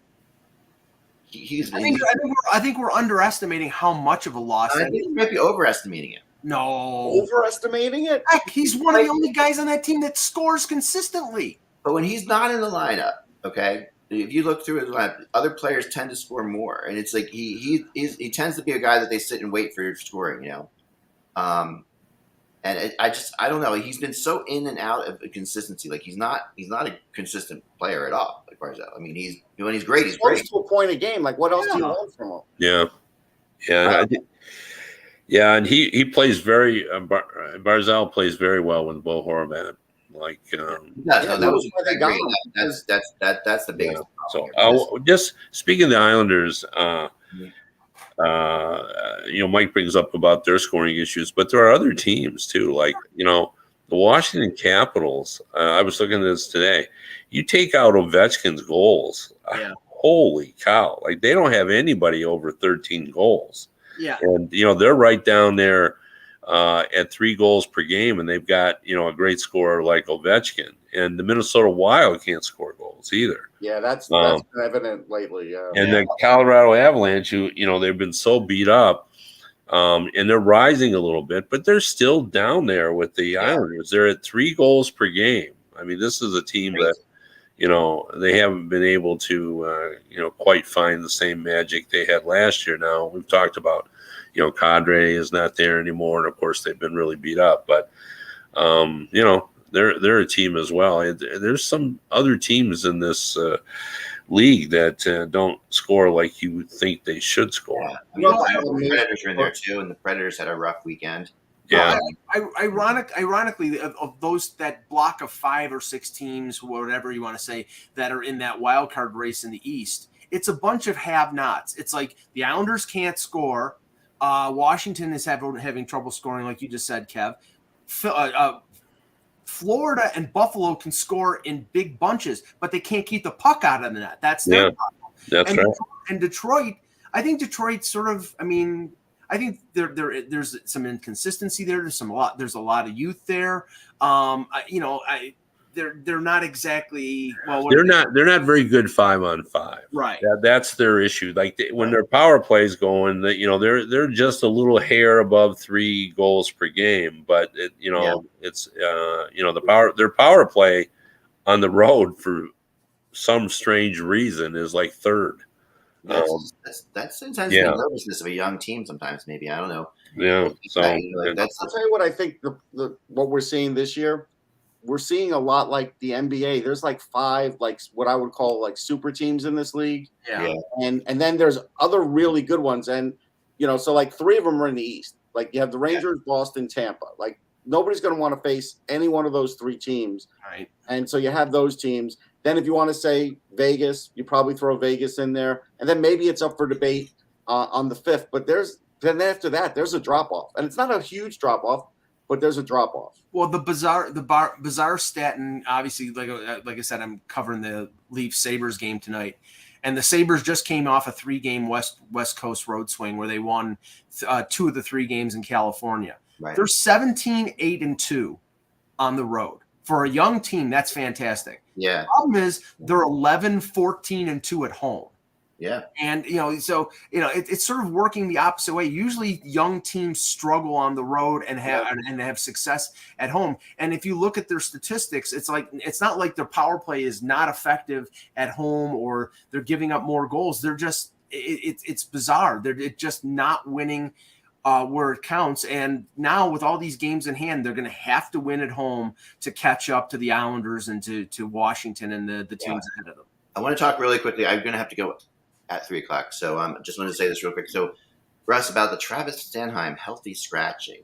Speaker 1: I think we're underestimating how much of a loss.
Speaker 4: I think we might be overestimating it.
Speaker 1: No,
Speaker 2: overestimating it.
Speaker 1: Heck, he's one of the only guys on that team that scores consistently.
Speaker 4: But when he's not in the lineup. Okay, if you look through his lineup, other players tend to score more, and it's like he tends to be a guy that they sit and wait for scoring, And I don't know. He's been so in and out of consistency. Like he's not a consistent player at all. Like Barzal. I mean, when he's great, he's great.
Speaker 2: To a point a game. Like what else do you want from him?
Speaker 3: Yeah, and he plays very. Barzal plays very well with Bo Horvat. Like
Speaker 4: that's the biggest.
Speaker 3: So just speaking of the Islanders, Mike brings up about their scoring issues, but there are other teams too. Like the Washington Capitals. I was looking at this today. You take out Ovechkin's goals. Holy cow! Like they don't have anybody over 13 goals.
Speaker 1: Yeah,
Speaker 3: and they're right down there. At 3 goals per game, and they've got a great scorer like Ovechkin, and the Minnesota Wild can't score goals either.
Speaker 2: Yeah, that's been evident lately. Yeah,
Speaker 3: and the Colorado Avalanche, they've been so beat up, and they're rising a little bit, but they're still down there with the Islanders. They're at 3 goals per game. I mean, this is a team that they haven't been able to quite find the same magic they had last year. Now we've talked about. Cadre is not there anymore, and of course they've been really beat up. But they're a team as well. There's some other teams in this league that don't score like you would think they should score.
Speaker 4: Yeah. The Predators are in there too, and the Predators had a rough weekend.
Speaker 3: Yeah.
Speaker 1: Ironically, of those, that block of 5 or 6 teams, whatever you want to say, that are in that wild card race in the East, it's a bunch of have-nots. It's like the Islanders can't score. Washington is having trouble scoring, like you just said, Kev. Florida and Buffalo can score in big bunches, but they can't keep the puck out of the net. That's their problem.
Speaker 3: That's right.
Speaker 1: And Detroit, I think Detroit sort of, I think there's some inconsistency there. There's a lot of youth there. They're not exactly
Speaker 3: They're not very good 5-on-5.
Speaker 1: Right.
Speaker 3: That's their issue. Like when their power plays going, that they're just a little hair above 3 goals per game. But it's their power play on the road for some strange reason is like 3rd.
Speaker 4: That's sometimes the nervousness of a young team. Sometimes maybe I don't know.
Speaker 3: Yeah. So
Speaker 2: I'll tell you what I think. What we're seeing this year, we're seeing a lot like the NBA. There's like 5, like what I would call like super teams in this league.
Speaker 1: Yeah.
Speaker 2: And then there's other really good ones, and so like 3 of them are in the East. Like you have the Rangers, Boston, Tampa. Like nobody's going to want to face any one of those 3 teams.
Speaker 1: Right.
Speaker 2: And so you have those teams. Then if you want to say Vegas, you probably throw Vegas in there. And then maybe it's up for debate on the 5th. But then after that, there's a drop-off. And it's not a huge drop-off, but there's a drop-off.
Speaker 1: Well, the bizarre stat, and obviously, like I said, I'm covering the Leafs Sabres game tonight. And the Sabres just came off a 3-game West Coast road swing where they won 2 of the 3 games in California.
Speaker 4: Right.
Speaker 1: They're 17-8-2 on the road. For a young team, that's fantastic.
Speaker 4: Yeah.
Speaker 1: The problem is they're 11-14-2 at home.
Speaker 4: Yeah.
Speaker 1: And, it's sort of working the opposite way. Usually young teams struggle on the road and have success at home. And if you look at their statistics, it's not like their power play is not effective at home or they're giving up more goals. They're just, it's bizarre. They're just not winning where it counts. And now with all these games in hand, they're going to have to win at home to catch up to the Islanders and to Washington and the teams ahead of them.
Speaker 4: I want to talk really quickly. I'm going to have to go at 3:00. So just wanted to say this real quick. So Russ, about the Travis Stanheim healthy scratching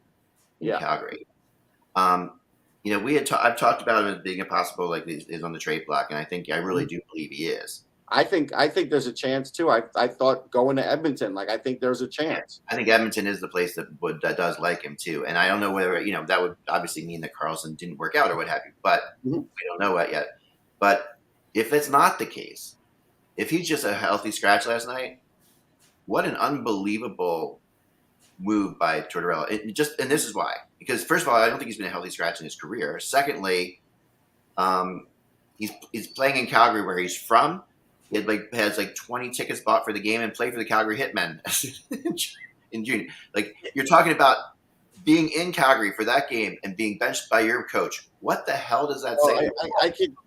Speaker 4: in Calgary. I've talked about him as being a possible, like he's on the trade block. And I really do believe he is.
Speaker 2: I think there's a chance too. I thought going to Edmonton, I think there's a chance.
Speaker 4: I think Edmonton is the place that does like him too. And I don't know whether, that would obviously mean that Carlson didn't work out or what have you, but we don't know that yet. But if it's not the case, if he's just a healthy scratch last night, what an unbelievable move by Tortorella. And this is why, because first of all, I don't think he's been a healthy scratch in his career. Secondly, he's playing in Calgary where he's from. He has 20 tickets bought for the game and played for the Calgary Hitmen in June. Like, you're talking about being in Calgary for that game and being benched by your coach. What the hell does that say?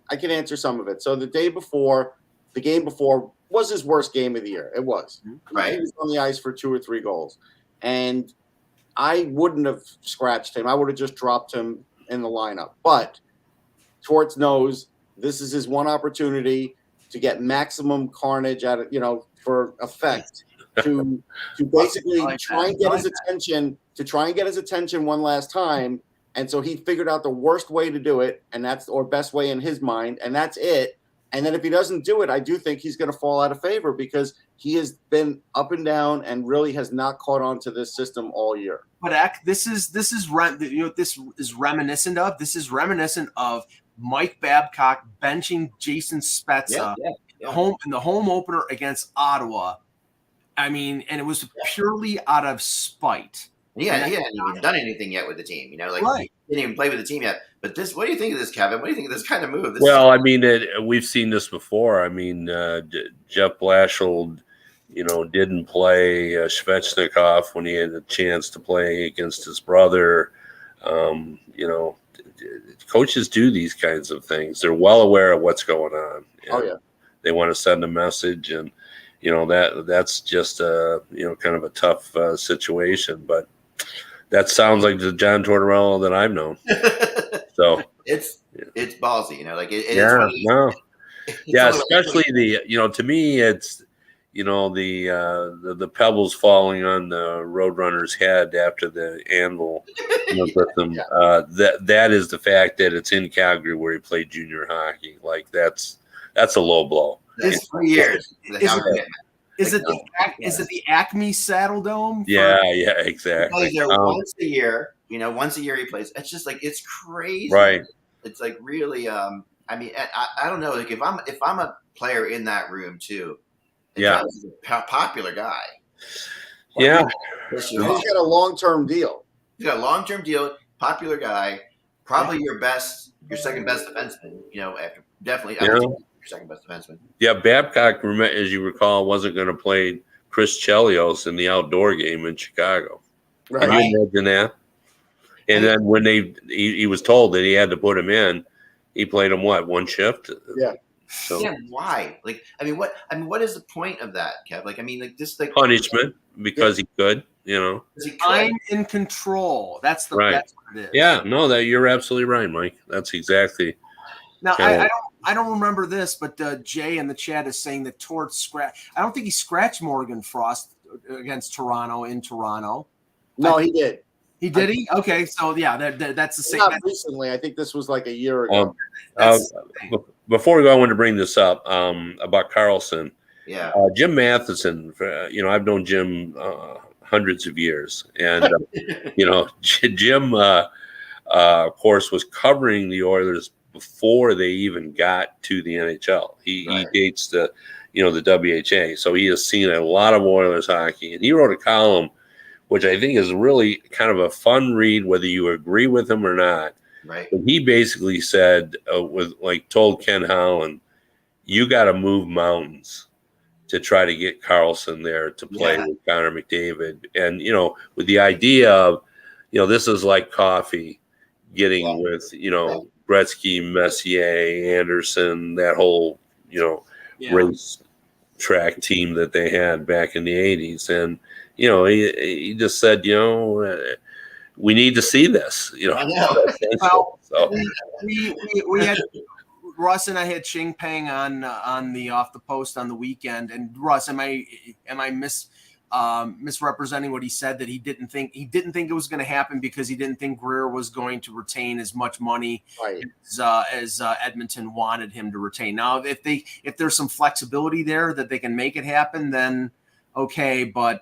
Speaker 2: I can answer some of it. So the game before was his worst game of the year. It was.
Speaker 4: Right.
Speaker 2: He was on the ice for 2 or 3 goals. And I wouldn't have scratched him. I would have just dropped him in the lineup. But Torts knows this is his one opportunity to get maximum carnage out of, for effect, to basically try and get his attention one last time. And so he figured out the worst way to do it, or best way in his mind, and that's it. And then if he doesn't do it, I do think he's going to fall out of favor because he has been up and down and really has not caught on to this system all year.
Speaker 1: But this is reminiscent of Mike Babcock benching Jason Spezza home in the home opener against Ottawa. And it was purely out of spite.
Speaker 4: He hadn't even done anything yet with the team. He didn't even play with the team yet. But what do you think of this, Kevin? What do you think of this kind of move?
Speaker 3: We've seen this before. Jeff Blashill, didn't play Svechnikov when he had a chance to play against his brother. Coaches do these kinds of things. They're well aware of what's going on. They want to send a message, and that's just kind of a tough situation. But that sounds like the John Tortorella that I've known. So
Speaker 4: it's ballsy,
Speaker 3: especially to me, it's the pebbles falling on the Roadrunner's head after the anvil with them. That is the fact that it's in Calgary where he played junior hockey. Like that's a low blow.
Speaker 4: It's 3 years.
Speaker 1: Is it the Acme Saddle Dome?
Speaker 3: Yeah, exactly.
Speaker 4: He plays there once a year. Once a year he plays. It's just like it's crazy.
Speaker 3: Right.
Speaker 4: It's like really. I mean, I don't know. Like if I'm a player in that room too. He's a popular guy.
Speaker 3: Yeah.
Speaker 2: He's got a long-term deal.
Speaker 4: He's got a long-term deal. Popular guy. Probably your second best defenseman. After definitely. Your second best defenseman.
Speaker 3: Yeah, Babcock, as you recall, wasn't going to play Chris Chelios in the outdoor game in Chicago.
Speaker 2: Right.
Speaker 3: Can you imagine that? And then when he was told that he had to put him in, he played him one shift?
Speaker 2: Yeah.
Speaker 3: So
Speaker 4: yeah, why? Like, what is the point of that, Kev? Like, this like
Speaker 3: punishment because he could,
Speaker 1: I'm in control. That's
Speaker 3: right.
Speaker 1: That's what it is.
Speaker 3: Yeah, no, you're absolutely right, Mike. That's exactly.
Speaker 1: Now I don't remember this, but Jay in the chat is saying that Torts scratch. I don't think he scratched Morgan Frost against Toronto in Toronto.
Speaker 2: No, he did.
Speaker 1: He did. Okay, so yeah, that's the same.
Speaker 2: Not recently. I think this was like a year ago.
Speaker 3: Before we go, I wanted to bring this up about Carlson.
Speaker 4: Yeah.
Speaker 3: Jim Matheson. I've known Jim hundreds of years, and Jim, of course, was covering the Oilers before they even got to the NHL. He dates the WHA, so he has seen a lot of Oilers hockey, and he wrote a column, which I think is really kind of a fun read, whether you agree with him or not.
Speaker 4: Right.
Speaker 3: But he basically said, told Ken Holland, you got to move mountains to try to get Carlson there to play with Connor McDavid. And, with the idea of, this is like coffee getting with, Gretzky, Messier, Anderson, that whole, race track team that they had back in the 80s. And, he just said, we need to see this.
Speaker 4: I know.
Speaker 3: So
Speaker 1: we had Russ and I had Ching Peng on the Off the Post on the weekend. And Russ, am I misrepresenting what he said, that he didn't think it was going to happen because he didn't think Greer was going to retain as much money as Edmonton wanted him to retain. Now, if there's some flexibility there that they can make it happen, then okay. But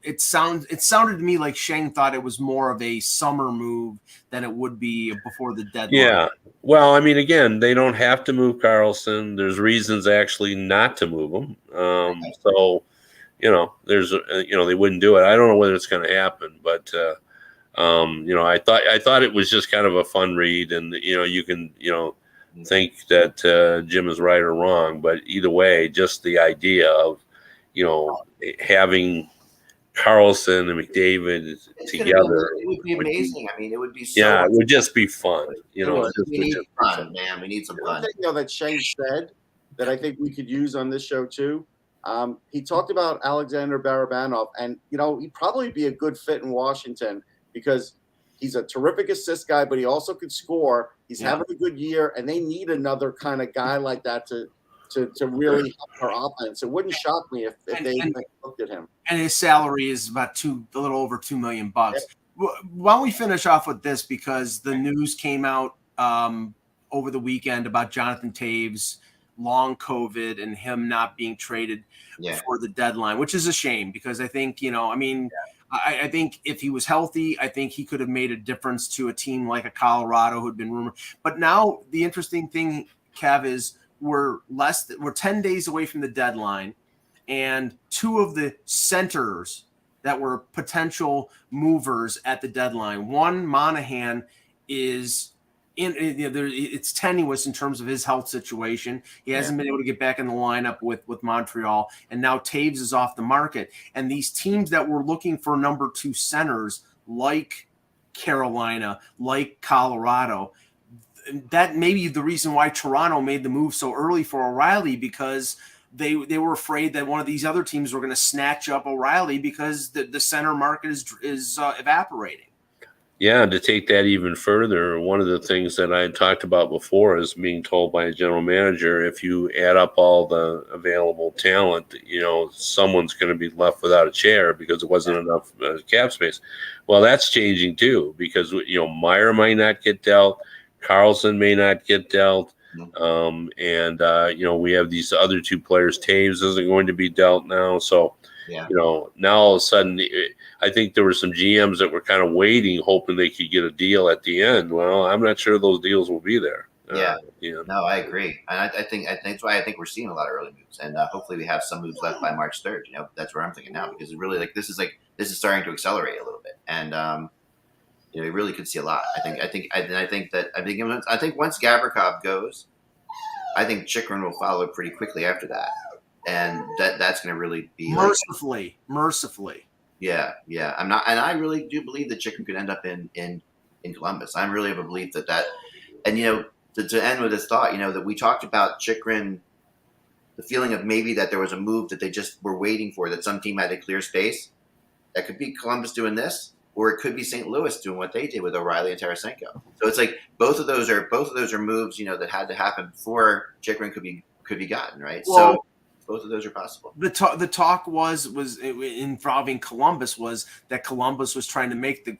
Speaker 1: it sounded to me like Sheng thought it was more of a summer move than it would be before the deadline.
Speaker 3: Yeah. Well, again, they don't have to move Carlson. There's reasons actually not to move him. So, there's they wouldn't do it. I don't know whether it's going to happen, but I thought it was just kind of a fun read, and you can think that Jim is right or wrong, but either way, just the idea of having Carlson and McDavid together.
Speaker 4: It would be amazing. It would be so.
Speaker 3: Yeah, it would just be fun.
Speaker 4: We need fun, man. We need some fun.
Speaker 2: One thing that Shane said that I think we could use on this show too. He talked about Alexander Barabanov, and he'd probably be a good fit in Washington because he's a terrific assist guy, but he also could score. He's having a good year, and they need another kind of guy like that to really help our offense. It wouldn't shock me if they looked at him. And
Speaker 1: his salary is about a little over $2 million. Why don't we finish off with this, because the news came out over the weekend about Jonathan Taves, long COVID, and him not being traded before the deadline, which is a shame because I think, I think if he was healthy, I think he could have made a difference to a team like a Colorado who had been rumored. But now the interesting thing, Kev, is we're 10 days away from the deadline, and two of the centers that were potential movers at the deadline, one, Monahan, is it's tenuous in terms of his health situation. He hasn't been able to get back in the lineup with Montreal, and now Taves is off the market. And these teams that were looking for number two centers, like Carolina, like Colorado, that may be the reason why Toronto made the move so early for O'Reilly, because they were afraid that one of these other teams were going to snatch up O'Reilly because the center market is evaporating.
Speaker 3: Yeah, to take that even further, one of the things that I had talked about before is being told by a general manager, if you add up all the available talent, someone's going to be left without a chair because it wasn't enough cap space. Well, that's changing too, because Meyer might not get dealt, Carlson may not get dealt, and we have these other two players. Taves isn't going to be dealt now, so.
Speaker 4: Yeah.
Speaker 3: Now all of a sudden, I think there were some GMs that were kind of waiting, hoping they could get a deal at the end. Well, I'm not sure those deals will be there.
Speaker 4: Yeah. No, I agree, and I think that's why I think we're seeing a lot of early moves, and hopefully we have some moves left by March 3rd. That's where I'm thinking now, because it really this is starting to accelerate a little bit, and you really could see a lot. I think once Gavrikov goes, I think Chychrun will follow pretty quickly after that. And that's going to really be
Speaker 1: mercifully.
Speaker 4: Yeah. And I really do believe that Chychrun could end up in Columbus. I'm really of a belief that, and to end with this thought, that we talked about Chychrun, the feeling of maybe that there was a move that they just were waiting for, that some team had to clear space. That could be Columbus doing this, or it could be St. Louis doing what they did with O'Reilly and Tarasenko. So it's like both of those are moves, that had to happen before Chychrun could be gotten, right?
Speaker 1: Well,
Speaker 4: so both of those are possible.
Speaker 1: The talk was involving Columbus was that Columbus was trying to make the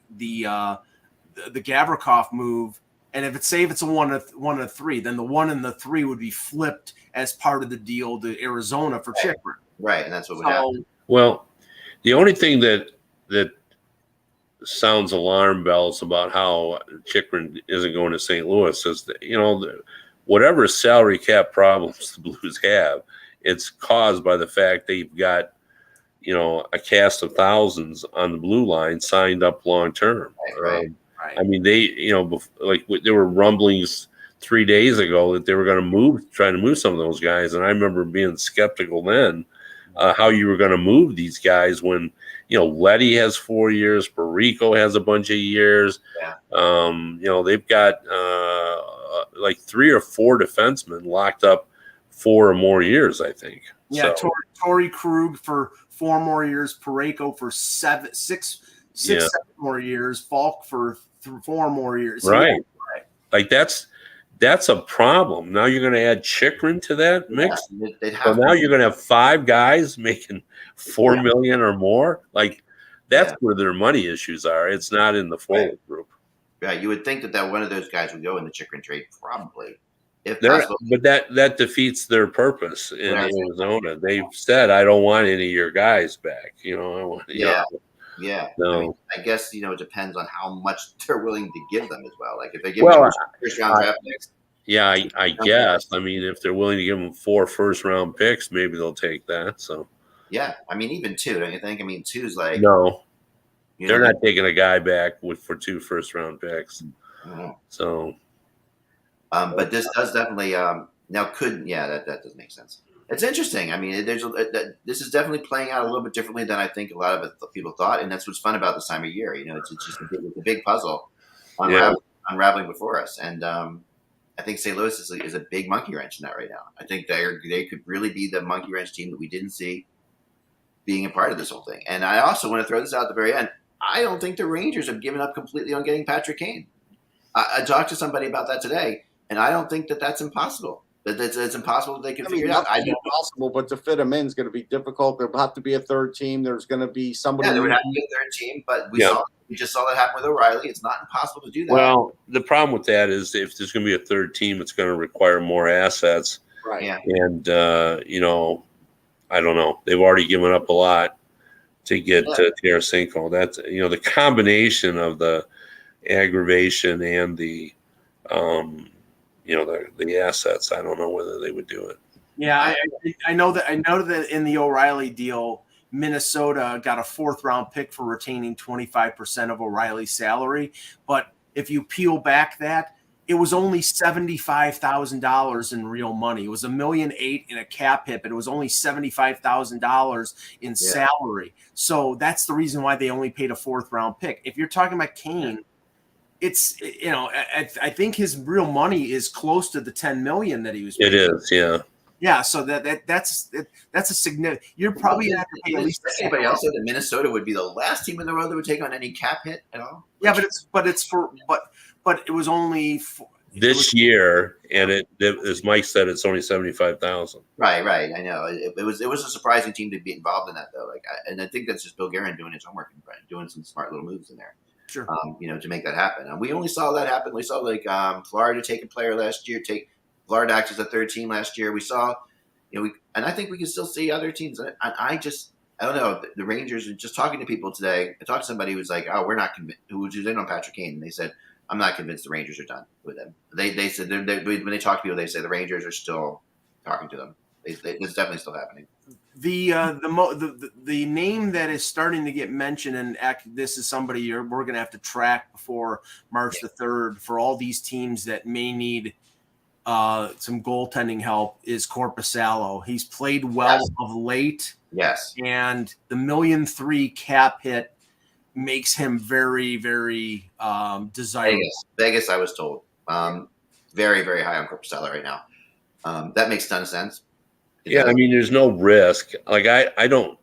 Speaker 1: Gavrikov move, and if it's a 1 and 3, then the 1 and the 3 would be flipped as part of the deal to Arizona for Chychrun.
Speaker 4: Right, and that's what would happen.
Speaker 3: Well, the only thing that sounds alarm bells about how Chychrun isn't going to St. Louis is that whatever salary cap problems the Blues have, it's caused by the fact they've got, a cast of thousands on the blue line signed up long term.
Speaker 4: Right.
Speaker 3: I mean, they, there were rumblings 3 days ago that they were going to trying to move some of those guys, and I remember being skeptical then how you were going to move these guys when Leddy has 4 years, Perico has a bunch of years.
Speaker 4: Yeah.
Speaker 3: They've got 3 or 4 defensemen locked up 4 or more years, I think.
Speaker 1: Yeah, so, Torrey Krug for 4 more years, Perico for 7 more years, Falk for 4 more years. So
Speaker 3: right. Like that's a problem. Now you're going to add Chychrun to that mix. So now you're going to have 5 guys making $4 million or more. Like that's where their money issues are. It's not in the forward group.
Speaker 4: Yeah, you would think that one of those guys would go in the Chychrun trade, probably.
Speaker 3: But that defeats their purpose in Arizona. They've said, I don't want any of your guys back. I want,
Speaker 4: Yeah.
Speaker 3: No.
Speaker 4: I guess, it depends on how much they're willing to give them as well. Like if they give them first round draft picks.
Speaker 3: Yeah, I guess. I mean, if they're willing to give them 4 first-round picks, maybe they'll take that. So.
Speaker 4: Yeah, I mean, even 2, don't you think? I mean, 2's like.
Speaker 3: No, they're not taking a guy back for 2 first-round picks. So.
Speaker 4: But this does definitely that does make sense. It's interesting. I mean, this is definitely playing out a little bit differently than I think a lot of people thought, and that's what's fun about this time of year. It's just a big puzzle unraveling before us, and I think St. Louis is a big monkey wrench in that right now. I think they could really be the monkey wrench team that we didn't see being a part of this whole thing. And I also want to throw this out at the very end. I don't think the Rangers have given up completely on getting Patrick Kane. I talked to somebody about that today, and I don't think that that's impossible. It's impossible that they can figure it out.
Speaker 2: It's impossible, but to fit them in is going to be difficult. There'll have to be a third team. There's going to be somebody.
Speaker 4: Yeah, there would have to be a third team, but we just saw that happen with O'Reilly. It's not impossible to do that.
Speaker 3: Well, the problem with that is if there's going to be a third team, it's going to require more assets.
Speaker 2: Right.
Speaker 4: Yeah.
Speaker 3: And, I don't know. They've already given up a lot to get Tarasenko. That's, the combination of the aggravation and the assets. I don't know whether they would do it.
Speaker 1: Yeah, I know that in the O'Reilly deal, Minnesota got a 4th round pick for retaining 25% of O'Reilly's salary. But if you peel back that, it was only $75,000 in real money. It was $1.8 million in a cap hit, but it was only $75,000 in salary. So that's the reason why they only paid a 4th round pick. If you're talking about Kane, it's I think his real money is close to the $10 million that he was paying.
Speaker 3: It is, yeah.
Speaker 1: Yeah, so that's a significant. You're probably gonna have to pay at least.
Speaker 4: Anybody else said that Minnesota would be the last team in the world that would take on any cap hit at all?
Speaker 1: Yeah, but it was only
Speaker 3: this year, and it as Mike said, it's only 75,000.
Speaker 4: Right. I know it was a surprising team to be involved in that though. And I think that's just Bill Guerin doing his homework and doing some smart little moves in there.
Speaker 1: Sure.
Speaker 4: To make that happen. We only saw that happen. We saw Florida take a player last year, Florida act as a third team last year. We saw, and I think we can still see other teams. I don't know. The Rangers, just talking to people today, I talked to somebody who was like, "Oh, we're not convinced." Who was in on Patrick Kane, and they said, "I'm not convinced the Rangers are done with him." They said when they talk to people, they say the Rangers are still talking to them. It's definitely still happening.
Speaker 1: The name that is starting to get mentioned, and this is somebody we're going to have to track before March the 3rd for all these teams that may need some goaltending help, is Korpisalo. He's played well of late.
Speaker 4: Yes.
Speaker 1: And the $1.3 million cap hit makes him very, very desirable.
Speaker 4: Vegas, I was told. Very, very high on Korpisalo right now. That makes a ton of sense.
Speaker 3: Yeah, I mean, there's no risk. Like I don't.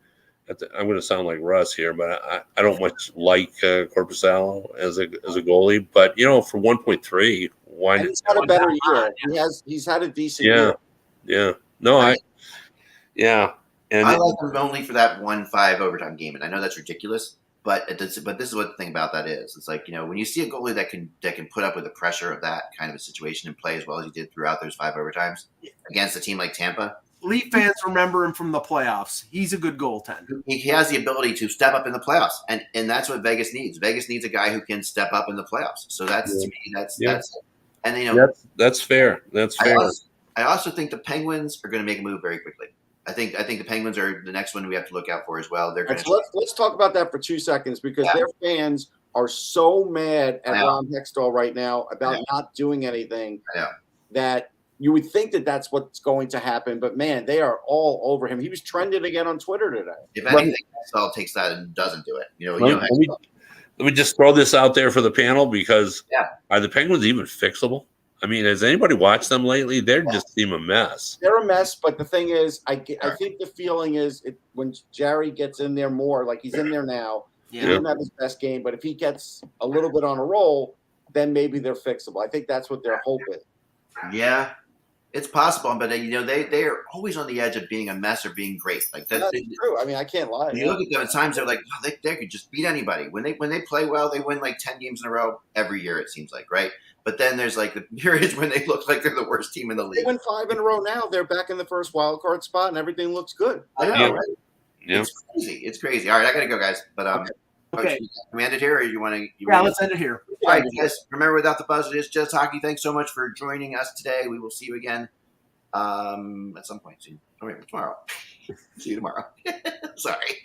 Speaker 3: I'm going to sound like Russ here, but I don't much like Korpisalo as a goalie. But for 1.3, why?
Speaker 2: And he's had a better year. He's had a decent year.
Speaker 3: Yeah. No, yeah. And
Speaker 4: I like him only for that 1-5 overtime game, and I know that's ridiculous. But this is what the thing about that is. It's like, when you see a goalie that can put up with the pressure of that kind of a situation and play as well as he did throughout those 5 overtimes against a team like Tampa.
Speaker 1: Leaf fans remember him from the playoffs. He's a good goaltender.
Speaker 4: He has the ability to step up in the playoffs, and that's what Vegas needs. Vegas needs a guy who can step up in the playoffs. So that's to me, that's it. And
Speaker 3: that's fair. That's fair.
Speaker 4: I also think the Penguins are going to make a move very quickly. I think the Penguins are the next one we have to look out for as well. They're going to
Speaker 2: let's talk about that for 2 seconds because their fans are so mad at Ron Hextall right now about not doing anything that you would think that that's what's going to happen. But, man, they are all over him. He was trending again on Twitter today.
Speaker 4: If anything, Hextall takes that and doesn't do it.
Speaker 3: Let me just throw this out there for the panel because are the Penguins even fixable? I mean, has anybody watched them lately? They just seem a mess.
Speaker 2: They're a mess, but the thing is, I think the feeling is when Jarry gets in there more, like he's in there now, he didn't have his best game, but if he gets a little bit on a roll, then maybe they're fixable. I think that's what they're hoping.
Speaker 4: Yeah, it's possible, but they are always on the edge of being a mess or being great. Like that's
Speaker 2: true. I mean, I can't lie.
Speaker 4: You look at them at times; they're like, they could just beat anybody. When they play well, they win like 10 games in a row every year. It seems like, right? But then there's like the periods when they look like they're the worst team in the league.
Speaker 2: They win 5 in a row now. They're back in the first wild card spot, and everything looks good.
Speaker 4: I know, right? Yeah. It's crazy. All right, I gotta go, guys. But
Speaker 1: okay.
Speaker 4: Can we end it here, or you want to?
Speaker 1: Let's end it here.
Speaker 4: All right, guys. Remember, without the buzz, it is just hockey. Thanks so much for joining us today. We will see you again at some point soon. Tomorrow. See you tomorrow. Sorry.